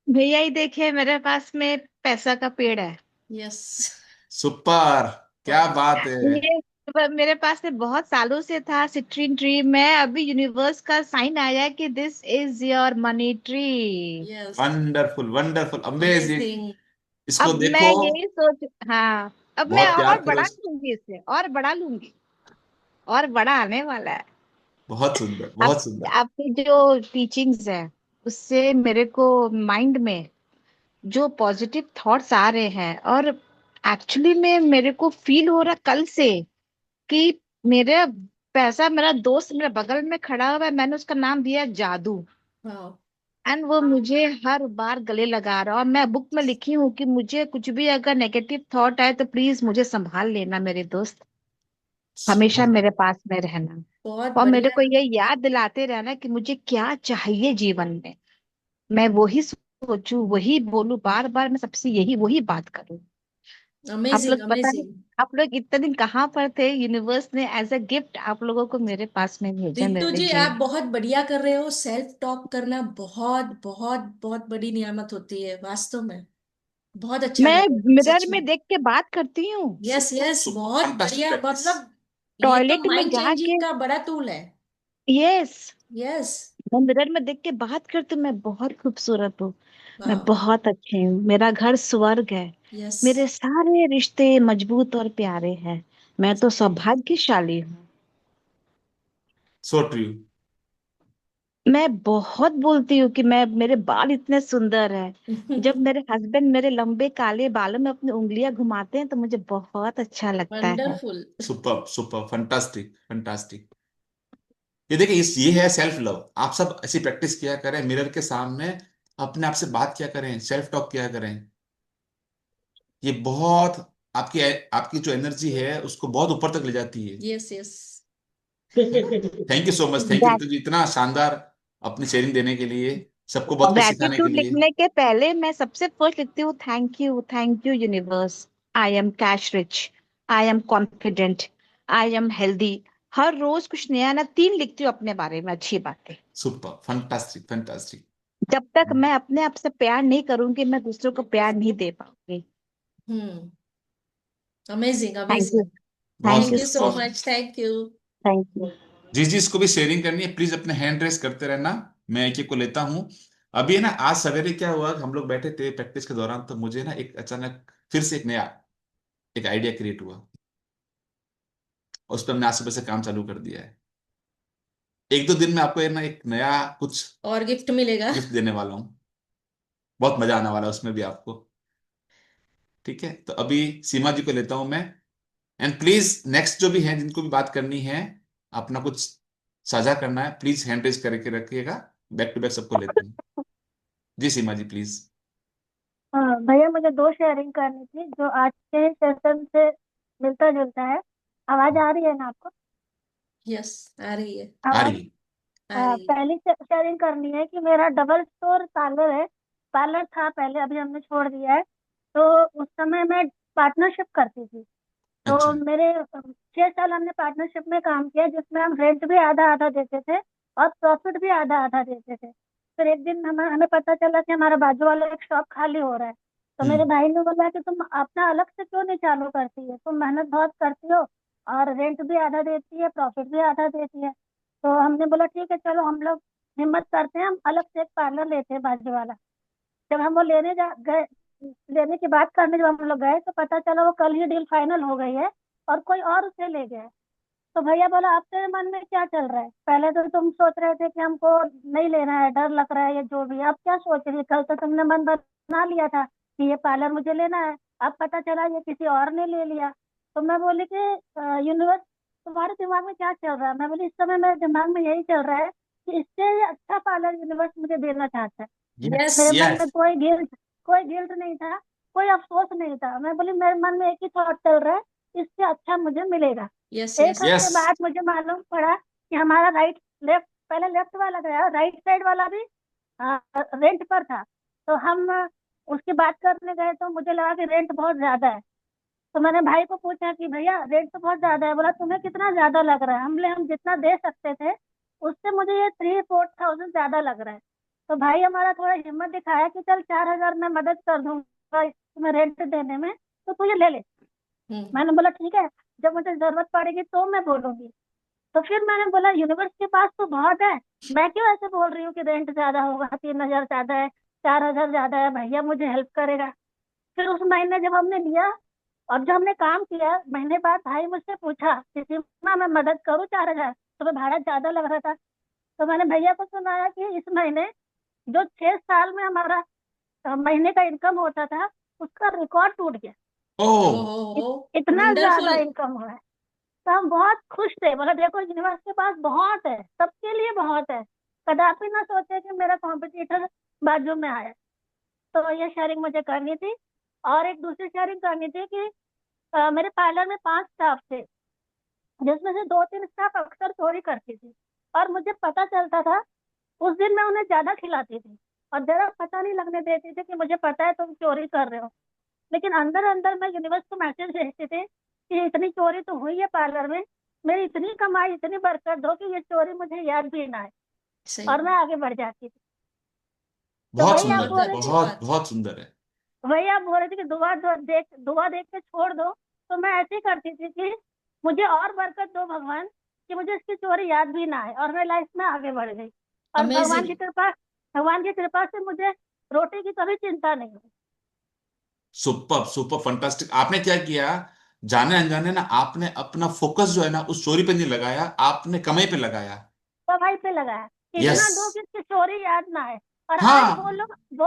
भैया ही देखिए, मेरे पास में पैसा का पेड़ है। यस। सुपर, क्या बात है। ये मेरे पास में बहुत सालों से था सिट्रीन ट्री में। अभी यूनिवर्स का साइन आया कि this is your money tree. Yes. Wonderful, wonderful, amazing. Amazing. इसको अब मैं देखो, यही सोच, हाँ, अब मैं बहुत और प्यार करो बढ़ा लूंगी इसे, और बढ़ा लूंगी, और बड़ा आने वाला है। बहुत सुंदर, आप बहुत सुंदर। आपकी जो टीचिंग्स है उससे मेरे को माइंड में जो पॉजिटिव थॉट्स आ रहे हैं, और एक्चुअली में मेरे को फील हो रहा कल से कि मेरे पैसा, मेरा दोस्त मेरे बगल में खड़ा हुआ है, मैंने उसका नाम दिया जादू। वाओ। एंड वो मुझे हर बार गले लगा रहा है। और मैं बुक में लिखी हूँ कि मुझे कुछ भी अगर नेगेटिव थॉट आए तो प्लीज मुझे संभाल लेना मेरे दोस्त, हमेशा बहुत मेरे पास में रहना, बहुत और मेरे बढ़िया। को ये याद दिलाते रहना कि मुझे क्या चाहिए जीवन में। मैं वही सोचूं, वही बोलूं, बार बार मैं सबसे यही वही बात करूं। आप अमेजिंग, लोग पता नहीं, अमेजिंग। आप लोग इतने दिन कहाँ पर थे, यूनिवर्स ने एज अ गिफ्ट आप लोगों को मेरे पास में भेजा रितु मेरे जी, आप जीवन। बहुत बढ़िया कर रहे हो। सेल्फ टॉक करना बहुत बहुत बहुत बड़ी नियामत होती है वास्तव में। बहुत अच्छा कर मैं रहे हो मिरर सच में। में देख के बात करती हूँ, यस, सुपर, यस, सुपर, बहुत फैंटास्टिक बढ़िया। प्रैक्टिस। मतलब ये तो टॉयलेट में माइंड जाके। चेंजिंग का बड़ा टूल है। Yes, yes. मैं मिरर में देख के बात करती हूँ, मैं बहुत खूबसूरत हूँ, मैं वाह। बहुत अच्छी हूँ, मेरा घर स्वर्ग है, यस। मेरे सारे रिश्ते मजबूत और प्यारे हैं, मैं तो सौभाग्यशाली हूँ। So true. मैं बहुत बोलती हूँ कि मैं मेरे बाल इतने सुंदर हैं। जब मेरे हस्बैंड मेरे लंबे काले बालों में अपनी उंगलियां घुमाते हैं तो मुझे बहुत अच्छा लगता है। Wonderful. Super super, fantastic fantastic. ये देखिए, ये है सेल्फ लव। आप सब ऐसी प्रैक्टिस किया करें, मिरर के सामने अपने आप से बात किया करें, सेल्फ टॉक किया करें। ये बहुत आपकी आपकी जो एनर्जी है उसको बहुत ऊपर तक ले जाती है। Yes yes. है ना? Thank you so much, thank you great, तो इतना शानदार अपनी शेयरिंग देने के लिए, सबको बहुत कुछ सिखाने के ग्रैटिट्यूड लिए। लिखने के पहले मैं सबसे फर्स्ट लिखती हूँ thank you universe. I am cash rich, I am confident, I am healthy. हर रोज कुछ नया ना 3 लिखती हूँ अपने बारे में अच्छी बातें। Super fantastic fantastic. जब तक मैं अपने आप से प्यार नहीं करूंगी मैं दूसरों को प्यार नहीं दे पाऊंगी। Hmm. Amazing thank you, amazing. बहुत थैंक थैंक यू यू सुंदर सो सो बहुत much. Much, thank you. Thank you. जिस जिसको भी शेयरिंग करनी है प्लीज अपने हैंड रेस करते रहना, मैं एक एक को लेता हूँ। अभी है ना, आज सवेरे क्या हुआ, हम लोग बैठे थे प्रैक्टिस के दौरान, तो मुझे ना एक अचानक फिर से एक नया एक आइडिया क्रिएट हुआ। उस पर हमने आज सुबह से काम चालू कर दिया है। एक दो दिन में आपको है ना एक नया कुछ और गिफ्ट मिलेगा। गिफ्ट देने वाला हूँ। बहुत मजा आने वाला है उसमें भी आपको। ठीक है, तो अभी सीमा जी को लेता हूं मैं। एंड प्लीज नेक्स्ट जो भी है, जिनको भी बात करनी है, अपना कुछ साझा करना है, प्लीज हैंड रेज करके रखिएगा। बैक टू बैक सबको लेते हैं। जी सीमा जी प्लीज। हाँ भैया, मुझे 2 शेयरिंग करनी थी जो आज के सेशन से मिलता जुलता है। आवाज आ रही है ना आपको? यस, आ रही है। आ आवाज। रही है। आ रही है। पहली शेयरिंग करनी है कि मेरा डबल स्टोर पार्लर है। पार्लर था पहले, अभी हमने छोड़ दिया है। तो उस समय मैं पार्टनरशिप करती थी। तो अच्छा। मेरे 6 साल हमने पार्टनरशिप में काम किया, जिसमें हम रेंट भी आधा आधा देते थे और प्रॉफिट भी आधा आधा देते थे। फिर एक दिन हमें हमें पता चला कि हमारा बाजू वाला एक शॉप खाली हो रहा है। तो मेरे हम्म। भाई ने बोला कि तुम अपना अलग से क्यों नहीं चालू करती है, तुम मेहनत बहुत करती हो और रेंट भी आधा देती है, प्रॉफिट भी आधा देती है। तो हमने बोला ठीक है, चलो हम लोग हिम्मत करते हैं, हम अलग से एक पार्लर लेते हैं बाजू वाला। जब हम वो लेने जा गए, लेने की बात करने जब हम लोग गए तो पता चला वो कल ही डील फाइनल हो गई है और कोई और उसे ले गया है। तो भैया बोला, आप तेरे मन में क्या चल रहा है? पहले तो तुम सोच रहे थे कि हमको नहीं लेना है, डर लग रहा है, या जो भी। अब क्या सोच रही है? कल तो तुमने मन बना लिया था कि ये पार्लर मुझे लेना है, अब पता चला ये किसी और ने ले लिया। तो मैं बोली कि यूनिवर्स, तुम्हारे दिमाग में क्या चल रहा है? मैं बोली, इस समय मेरे दिमाग में यही चल रहा है कि इससे अच्छा पार्लर यूनिवर्स मुझे देना चाहता है। यस मेरे मन यस। में कोई गिल्ट नहीं था, कोई अफसोस नहीं था। मैं बोली, मेरे मन में एक ही थॉट चल रहा है, इससे अच्छा मुझे मिलेगा। यस एक यस। यस। हफ्ते बाद मुझे मालूम पड़ा कि हमारा राइट लेफ्ट, पहले लेफ्ट वाला गया, राइट साइड वाला भी रेंट पर था। तो हम उसकी बात करने गए तो मुझे लगा कि रेंट बहुत ज्यादा है। तो मैंने भाई को पूछा कि भैया रेंट तो बहुत ज्यादा है। बोला, तुम्हें कितना ज्यादा लग रहा है? हम जितना दे सकते थे उससे मुझे ये 3-4 थाउजेंड ज्यादा लग रहा है। तो भाई हमारा थोड़ा हिम्मत दिखाया कि चल 4,000 मैं मदद कर दूंगा तुम्हें रेंट देने में, तो तू ये ले ले। हम्म। मैंने बोला ठीक है, जब मुझे जरूरत पड़ेगी तो मैं बोलूंगी। तो फिर मैंने बोला, यूनिवर्स के पास तो बहुत है, मैं क्यों ऐसे बोल रही हूँ कि रेंट ज्यादा होगा, 3,000 ज्यादा है, 4,000 ज्यादा है, भैया मुझे हेल्प करेगा। फिर उस महीने जब हमने लिया और जब हमने काम किया, महीने बाद भाई मुझसे पूछा कि सीमा मैं मदद करूँ 4,000? तुम्हें भाड़ा ज्यादा लग रहा था। तो मैंने भैया को सुनाया कि इस महीने जो 6 साल में हमारा महीने का इनकम होता था, उसका रिकॉर्ड टूट गया। ओह। ओहो। इतना ज्यादा वंडरफुल। इनकम हुआ है। तो हम बहुत खुश थे, बोला देखो यूनिवर्स के पास बहुत है, सबके लिए बहुत है। कदापि ना सोचे कि मेरा कॉम्पिटिटर बाजू में आया। तो ये शेयरिंग मुझे करनी थी। और एक दूसरी शेयरिंग करनी थी कि मेरे पार्लर में 5 स्टाफ थे, जिसमें से 2-3 स्टाफ अक्सर चोरी करती थी और मुझे पता चलता था। उस दिन मैं उन्हें ज्यादा खिलाती थी और जरा पता नहीं लगने देती थी कि मुझे पता है तुम चोरी कर रहे हो। लेकिन अंदर अंदर मैं यूनिवर्स को मैसेज भेजती थी कि इतनी चोरी तो हुई है पार्लर में, मेरी इतनी कमाई, इतनी बरकत दो कि ये चोरी मुझे याद भी ना आए। सही और मैं बात। आगे बढ़ जाती थी। तो बहुत वही आप सुंदर बोल है, बहुत रहे थे, अच्छी बहुत बात। बहुत सुंदर है। कि दुआ देख के छोड़ दो। तो मैं ऐसे ही करती थी कि मुझे और बरकत दो भगवान, कि मुझे इसकी चोरी याद भी ना आए, और मैं लाइफ में आगे बढ़ गई। और अमेजिंग। भगवान की कृपा से मुझे रोटी की कभी चिंता नहीं हुई। Super super fantastic. आपने क्या किया, जाने अनजाने ना आपने अपना फोकस जो है ना उस चोरी पे नहीं लगाया, आपने कमाई पे लगाया। दवाई पे लगाया, यस। इतना दो कि उसकी चोरी याद ना आए। और आज हाँ। वो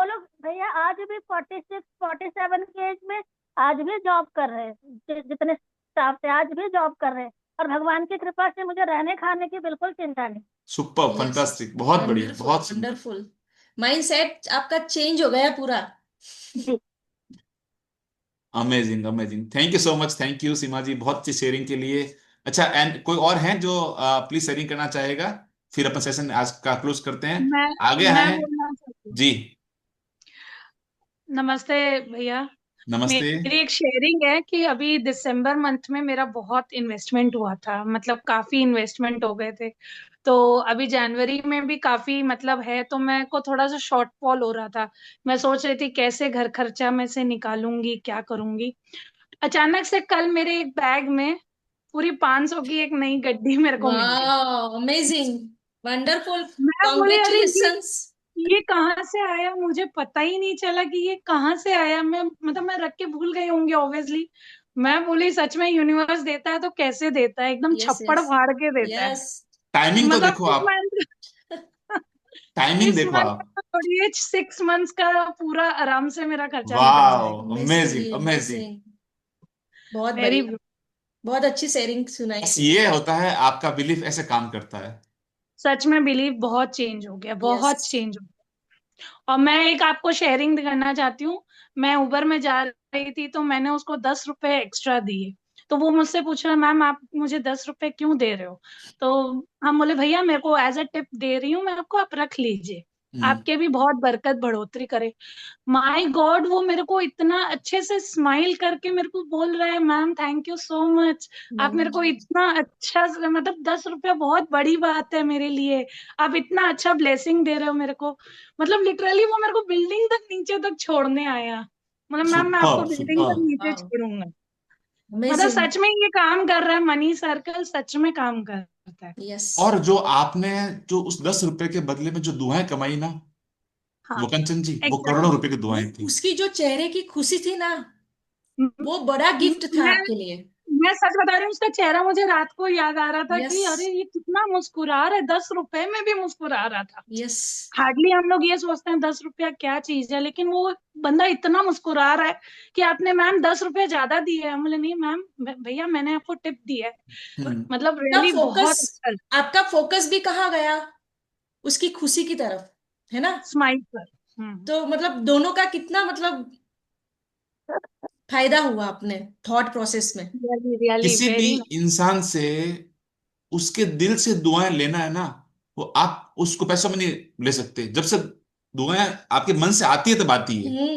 लोग भैया आज भी 46 47 की एज में आज भी जॉब कर रहे हैं, जितने स्टाफ थे आज भी जॉब कर रहे हैं। और भगवान की कृपा से मुझे रहने खाने की बिल्कुल चिंता नहीं। सुपर, यस, फंटास्टिक, बहुत बढ़िया, वंडरफुल बहुत सुंदर। वंडरफुल। माइंडसेट आपका चेंज हो गया पूरा। जी। Amazing, amazing, thank you so much, thank you Seema ji, बहुत अच्छी शेयरिंग के लिए। अच्छा, एंड कोई और है जो प्लीज शेयरिंग करना चाहेगा? फिर अपन सेशन आज का क्लोज करते हैं। मैं आगे मैं हैं। बोलना चाहती हूँ। जी। नमस्ते भैया। नमस्ते। मेरी एक शेयरिंग है कि अभी दिसंबर मंथ में मेरा बहुत इन्वेस्टमेंट हुआ था, मतलब काफी इन्वेस्टमेंट हो गए थे। तो अभी जनवरी में भी काफी मतलब है, तो मेरे को थोड़ा सा शॉर्टफॉल हो रहा था। मैं सोच रही थी कैसे घर खर्चा में से निकालूंगी, क्या करूंगी। अचानक से कल मेरे एक बैग में पूरी 500 की एक नई गड्डी मेरे को मिल गई। वाह, अमेजिंग, वंडरफुल, मैं बोली अरे कॉन्ग्रेचुलेशंस। ये कहाँ से आया, मुझे पता ही नहीं चला कि ये कहाँ से आया। मैं मतलब मैं रख के भूल गई होंगी ऑब्वियसली। मैं बोली सच में यूनिवर्स देता है तो कैसे देता है, एकदम यस छप्पड़ यस फाड़ के देता है। यस। टाइमिंग तो मतलब देखो इस आप, मंथ टाइमिंग इस देखो मंथ आप। में थोड़ी 6 मंथ्स का पूरा आराम से मेरा खर्चा निकल वाह, जाएगा। Amazing, amazing amazing. अमेजिंग, बहुत वेरी बढ़िया, बहुत अच्छी शेयरिंग सुनाई। बस ये होता है, आपका बिलीफ ऐसे काम करता है। सच में बिलीव बहुत चेंज हो गया, यस। बहुत चेंज हो गया। और मैं एक आपको शेयरिंग करना चाहती हूँ। मैं उबर में जा रही थी तो मैंने उसको 10 रुपए एक्स्ट्रा दिए। तो वो मुझसे पूछ रहा मैम आप मुझे 10 रुपए क्यों दे रहे हो। तो हम बोले भैया मेरे को एज अ टिप दे रही हूँ मैं आपको, आप रख लीजिए। हम्म। आपके भी बहुत बरकत बढ़ोतरी करे। माय गॉड वो मेरे को इतना अच्छे से स्माइल करके मेरे को बोल रहा है ma'am thank you so much. आप मेरे को इतना अच्छा मतलब 10 रुपया बहुत बड़ी बात है मेरे लिए। आप इतना अच्छा ब्लेसिंग दे रहे हो मेरे को। मतलब लिटरली वो मेरे को बिल्डिंग तक नीचे तक छोड़ने आया। मतलब मैम मैं आपको सुपर, बिल्डिंग तक सुपर। नीचे वाह, छोड़ूंगा। मतलब अमेजिंग। सच में ये काम कर रहा है, मनी सर्कल सच में काम करता है। यस। और जो आपने, जो उस 10 रुपए के बदले में जो दुआएं कमाई ना, हाँ वो कंचन जी, वो करोड़ों एग्जैक्टली। रुपए की वो दुआएं थी। उसकी जो चेहरे की खुशी थी ना, वो बड़ा गिफ्ट था मैं आपके लिए। मैं सच बता रही हूँ उसका चेहरा मुझे रात को याद आ रहा था यस कि अरे ये कितना मुस्कुरा रहा है, 10 रुपए में भी मुस्कुरा रहा था। यस। हार्डली हम लोग ये सोचते हैं 10 रुपया क्या चीज है, लेकिन वो बंदा इतना मुस्कुरा रहा है कि आपने मैम 10 रुपए ज्यादा दिए हैं। हम बोले नहीं मैम भैया मैंने आपको टिप दी है। हम्म। मतलब का रियली फोकस, बहुत अच्छा। आपका फोकस भी कहाँ गया? उसकी खुशी की तरफ, है ना? स्माइल पर। तो मतलब दोनों का कितना मतलब फायदा हुआ अपने थॉट प्रोसेस में। रियली रियली किसी भी वेरी। इंसान से उसके दिल से दुआएं लेना है ना, वो आप उसको पैसों में नहीं ले सकते। जब से दुआएं आपके मन से आती है तब आती है।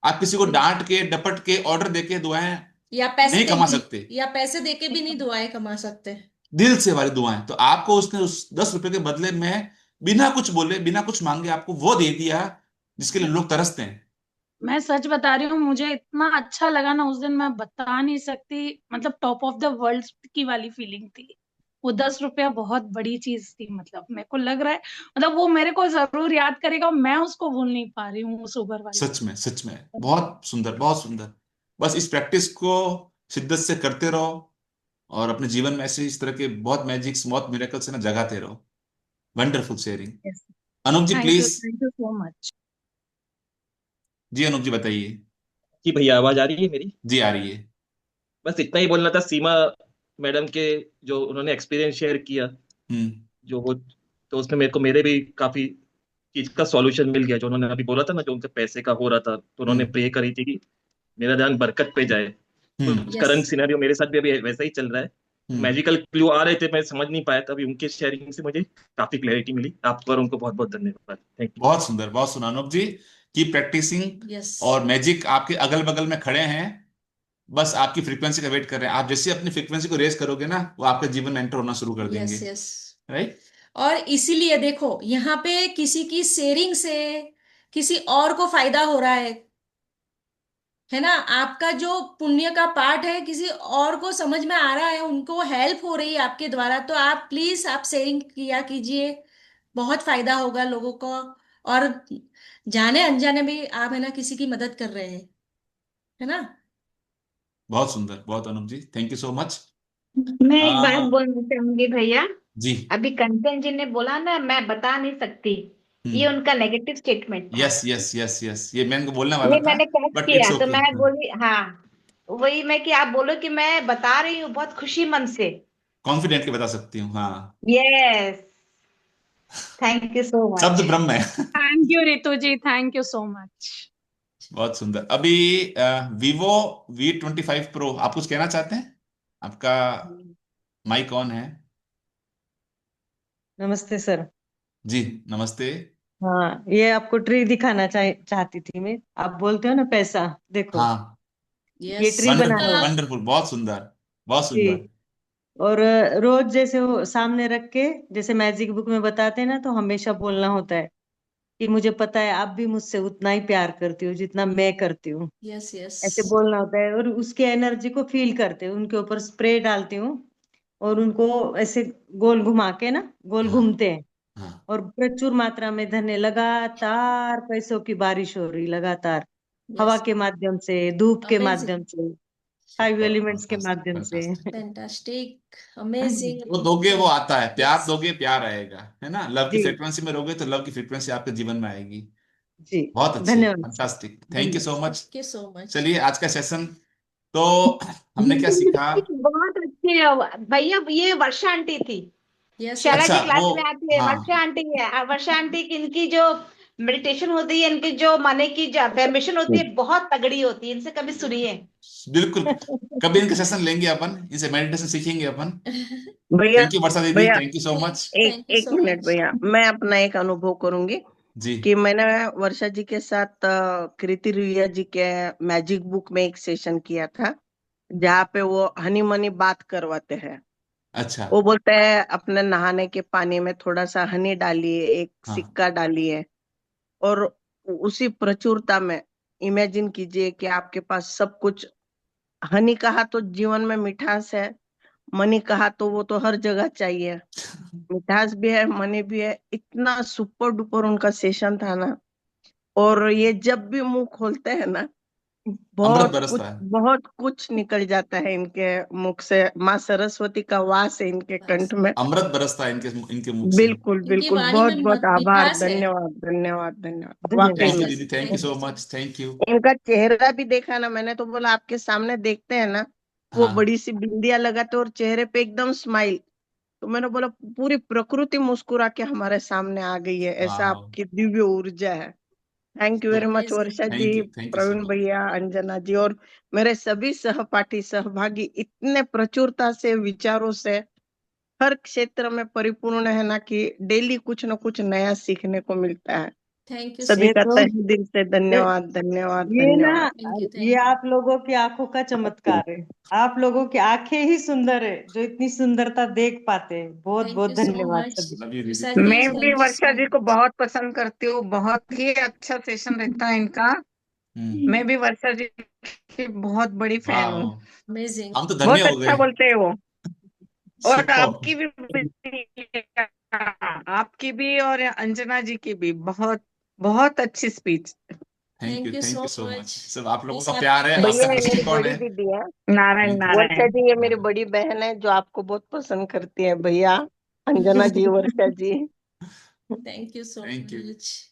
आप किसी को डांट के, डपट के, ऑर्डर देके दुआएं या पैसे नहीं दे, कमा सकते। या पैसे देके भी नहीं दुआएं कमा सकते। दिल से वाली दुआएं, तो आपको उसने उस 10 रुपए के बदले में बिना कुछ बोले, बिना कुछ मांगे आपको वो दे दिया, जिसके लिए लोग तरसते हैं। मैं सच बता रही हूँ मुझे इतना अच्छा लगा ना उस दिन, मैं बता नहीं सकती। मतलब टॉप ऑफ द वर्ल्ड की वाली फीलिंग थी। वो 10 रुपया बहुत बड़ी चीज थी, मतलब मेरे को लग रहा है मतलब वो मेरे को जरूर याद करेगा और मैं उसको भूल नहीं पा रही हूँ उस उबर वाले सच में, सच में, बहुत सुंदर, बहुत सुंदर। बस इस प्रैक्टिस को शिद्दत से करते रहो, और अपने जीवन में ऐसे इस तरह के बहुत मैजिक्स, बहुत मिरेकल्स है ना, जगाते रहो। Wonderful sharing. को। Anoop ji please. Thank you so much. जी अनूप जी बताइए। जी भैया आवाज आ रही है मेरी? जी आ रही है। बस इतना ही बोलना था सीमा मैडम के, जो उन्होंने एक्सपीरियंस शेयर किया, हम्म। जो वो, तो उसमें मेरे को मेरे भी काफी चीज का सॉल्यूशन मिल गया। जो उन्होंने अभी बोला था ना, जो उनके पैसे का हो रहा था, तो उन्होंने हम्म। प्रे करी थी कि मेरा ध्यान बरकत पे जाए। कुछ यस। करंट सिनेरियो मेरे साथ भी अभी वैसा ही चल रहा है। हम्म। मैजिकल क्लू आ रहे थे, मैं समझ नहीं पाया था। अभी उनके शेयरिंग से मुझे काफी क्लैरिटी मिली। आपको और उनको बहुत बहुत धन्यवाद। Thank you. बहुत सुंदर, बहुत सुंदर अनूप जी। की प्रैक्टिसिंग। यस। और मैजिक आपके अगल बगल में खड़े हैं, बस आपकी फ्रीक्वेंसी का वेट कर रहे हैं। आप जैसे अपनी फ्रीक्वेंसी को रेज करोगे ना, वो आपके जीवन में एंटर होना शुरू कर देंगे। Yes yes. राइट। और इसीलिए देखो यहाँ पे किसी की शेयरिंग से किसी और को फायदा हो रहा है ना? आपका जो पुण्य का पार्ट है किसी और को समझ में आ रहा है, उनको हेल्प हो रही है आपके द्वारा, तो आप प्लीज आप शेयरिंग किया कीजिए, बहुत फायदा होगा लोगों को। और जाने अनजाने भी आप है ना किसी की मदद कर रहे हैं, है ना? बहुत सुंदर, बहुत, अनूप जी, थैंक यू सो मच। मैं एक बात आ, बोलना चाहूंगी भैया। जी। अभी कंचन जी ने बोला ना, मैं बता नहीं सकती, ये हम्म। उनका नेगेटिव स्टेटमेंट था। यस यस यस यस, ये मैं इनको बोलने वाला ये था, मैंने कैच बट किया इट्स तो ओके। मैं बोली हाँ, वही मैं कि आप बोलो कि मैं बता रही हूँ बहुत खुशी मन से। कॉन्फिडेंटली बता सकती हूँ, हाँ। Yes, thank you so much. शब्द ब्रह्म है। Thank you Ritu ji, thank you so much. बहुत सुंदर। अभी वीवो V25 Pro, आप कुछ कहना चाहते हैं? आपका माइक ऑन है। नमस्ते सर। जी, नमस्ते। हाँ, ये आपको ट्री दिखाना चाहती थी मैं। आप बोलते हो ना पैसा, देखो हाँ, ये यस। ट्री वंडरफुल बनाया वंडरफुल, बहुत सुंदर, बहुत जी। सुंदर। और रोज जैसे वो सामने रख के, जैसे मैजिक बुक में बताते हैं ना, तो हमेशा बोलना होता है कि मुझे पता है आप भी मुझसे उतना ही प्यार करती हो जितना मैं करती हूँ। Yes yes. ऐसे बोलना होता है और उसकी एनर्जी को फील करते हैं। उनके ऊपर स्प्रे डालती हूँ और उनको ऐसे गोल घुमा के ना, गोल हाँ घूमते हैं हाँ। और प्रचुर मात्रा में धन्य, लगातार पैसों की बारिश हो रही, लगातार हवा यस। के माध्यम से, धूप के अमेजिंग। माध्यम से, 5 एलिमेंट्स के फैंटास्टिक माध्यम से। फैंटास्टिक। फैंटास्टिक। अमेजिंग। वो दोगे वो आता है, प्यार यस। दोगे प्यार आएगा, है ना? लव की जी फ्रिक्वेंसी में रहोगे तो लव की फ्रिक्वेंसी आपके जीवन में आएगी। जी। बहुत अच्छे, धन्यवाद सर, फैंटास्टिक, थैंक यू धन्यवाद। सो much. Thank you so much. चलिए, आज का सेशन तो हमने क्या सीखा? बहुत अच्छे भैया, ये वर्षा आंटी थी, यस शैला यस। अच्छा, जी क्लास वो, में आती है, वर्षा हाँ, आंटी है। वर्षा आंटी की इनकी जो मेडिटेशन होती है, इनकी जो माने की जो अफर्मेशन होती है बहुत तगड़ी होती है, इनसे कभी सुनिए। बिल्कुल। कभी इनके सेशन लेंगे अपन, इनसे मेडिटेशन सीखेंगे अपन। भैया, थैंक यू वर्षा दीदी, भैया थैंक यू सो मच। एक थैंक यू एक सो मिनट मच। भैया, मैं अपना एक अनुभव करूंगी जी। कि मैंने वर्षा जी के साथ कृति रुइया जी के मैजिक बुक में एक सेशन किया था, जहाँ पे वो हनी मनी बात करवाते हैं। अच्छा। वो बोलते हैं अपने नहाने के पानी में थोड़ा सा हनी डालिए, एक हाँ सिक्का डालिए, और उसी प्रचुरता में इमेजिन कीजिए कि आपके पास सब कुछ। हनी कहा तो जीवन में मिठास है, मनी कहा तो वो तो हर जगह चाहिए। मिठास भी है, मनी भी है। इतना सुपर डुपर उनका सेशन था ना। और ये जब भी मुंह खोलते हैं ना, अमृत बरसता है। बहुत कुछ निकल जाता है इनके मुख से। माँ सरस्वती का वास है इनके बस। कंठ में। अमृत बरसता है इनके इनके मुख से। बिल्कुल इनकी बिल्कुल, वाणी में बहुत बहुत आभार, मिठास है। धन्यवाद धन्यवाद धन्यवाद, वाकई धन्यवाद थैंक यू में। सर। दीदी, thank you thank so you so much, thank you. इनका चेहरा भी देखा ना मैंने, तो बोला आपके सामने देखते हैं ना, वो हाँ। बड़ी सी बिंदिया लगाते और चेहरे पे एकदम स्माइल। तो मैंने बोला पूरी प्रकृति मुस्कुरा के हमारे सामने आ गई है, ऐसा वाह। आपकी दिव्य ऊर्जा है। Thank you very much amazing. Varsha ji, thank you so Praveen much. भैया, अंजना जी, और मेरे सभी सहपाठी सहभागी इतने प्रचुरता से विचारों से हर क्षेत्र में परिपूर्ण है ना, कि डेली कुछ न कुछ नया सीखने को मिलता है। थैंक यू सो सभी ये का तो तहे दिल से ये, धन्यवाद धन्यवाद ये ना, धन्यवाद। Thank you. ये थैंक यू। आप लोगों की आंखों का चमत्कार है। आप लोगों की आंखें ही सुंदर है जो इतनी सुंदरता देख पाते हैं। बहुत थैंक बहुत यू सो धन्यवाद मच। सभी। लव यू दीदी। विशाल जी, मैं भी थैंक यू वर्षा सो जी को मच। बहुत पसंद करती हूँ, बहुत ही अच्छा सेशन रहता है इनका। हम्म। मैं भी वर्षा जी की बहुत बड़ी फैन वाह, हूँ। अमेजिंग। हम तो धन्य बहुत हो अच्छा गए। बोलते हैं वो। और सुपर। आपकी भी और अंजना जी की भी बहुत बहुत अच्छी speech. Thank you thank so you so much, much. सब आप लोगों बस का आपकी प्यार है। भैया आपका ये मेरी दृष्टिकोण बड़ी है। दीदी है, नारायण थैंक यू। वर्षा नारायण। जी ये मेरी बड़ी बहन है, जो आपको बहुत पसंद करती है भैया, Anjana ji, Varsha ji. Thank you so thank you. Much.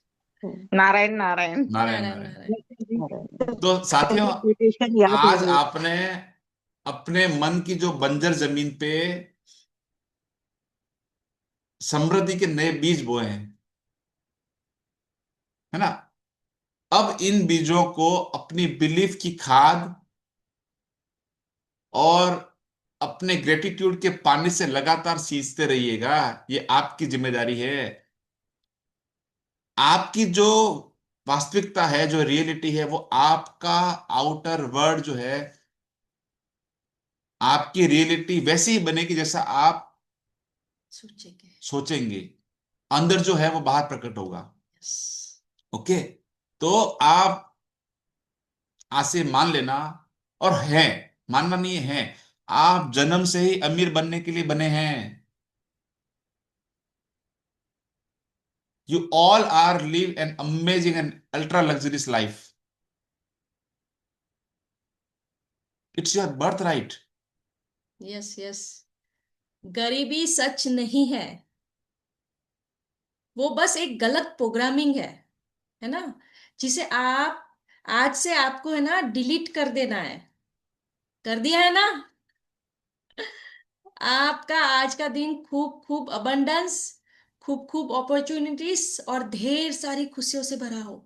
Narayan Narayan. Narayan Narayan Narayan. Narayan. तो साथियों, मेडिटेशन याद हो आज गई। आपने अपने मन की जो बंजर जमीन पे समृद्धि के नए बीज बोए हैं, है ना? अब इन बीजों को अपनी बिलीफ की खाद और अपने ग्रेटिट्यूड के पानी से लगातार सींचते रहिएगा। ये आपकी जिम्मेदारी है। आपकी जो वास्तविकता है, जो रियलिटी है, वो आपका आउटर वर्ल्ड जो है, आपकी रियलिटी वैसी ही बनेगी जैसा आप सोचेंगे। सोचेंगे। अंदर जो है वो बाहर प्रकट होगा। यस। ओके। तो आप आज से मान लेना, और है, मानना नहीं है, आप जन्म से ही अमीर बनने के लिए बने हैं। You all are live an amazing and ultra luxurious life. It's your birth right. Yes yes, गरीबी सच नहीं है, वो बस एक गलत प्रोग्रामिंग है ना, जिसे आप आज से आपको है ना डिलीट कर देना है। कर दिया है ना? आपका आज का दिन खूब खूब अबंडेंस, खूब खूब अपॉर्चुनिटीज और ढेर सारी खुशियों से भरा हो।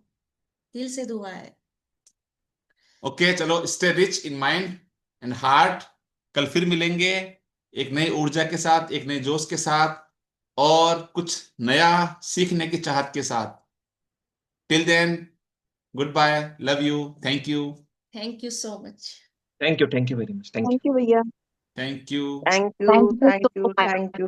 दिल से दुआ है। ओके चलो, stay rich in mind and heart. कल फिर मिलेंगे एक नई ऊर्जा के साथ, एक नए जोश के साथ, और कुछ नया सीखने की चाहत के साथ। Till then, goodbye, love you, thank you. Thank you so much. Thank you very much, thank you. Thank you भैया। Thank you. Thank thank you, you thank so you, much. Thank you.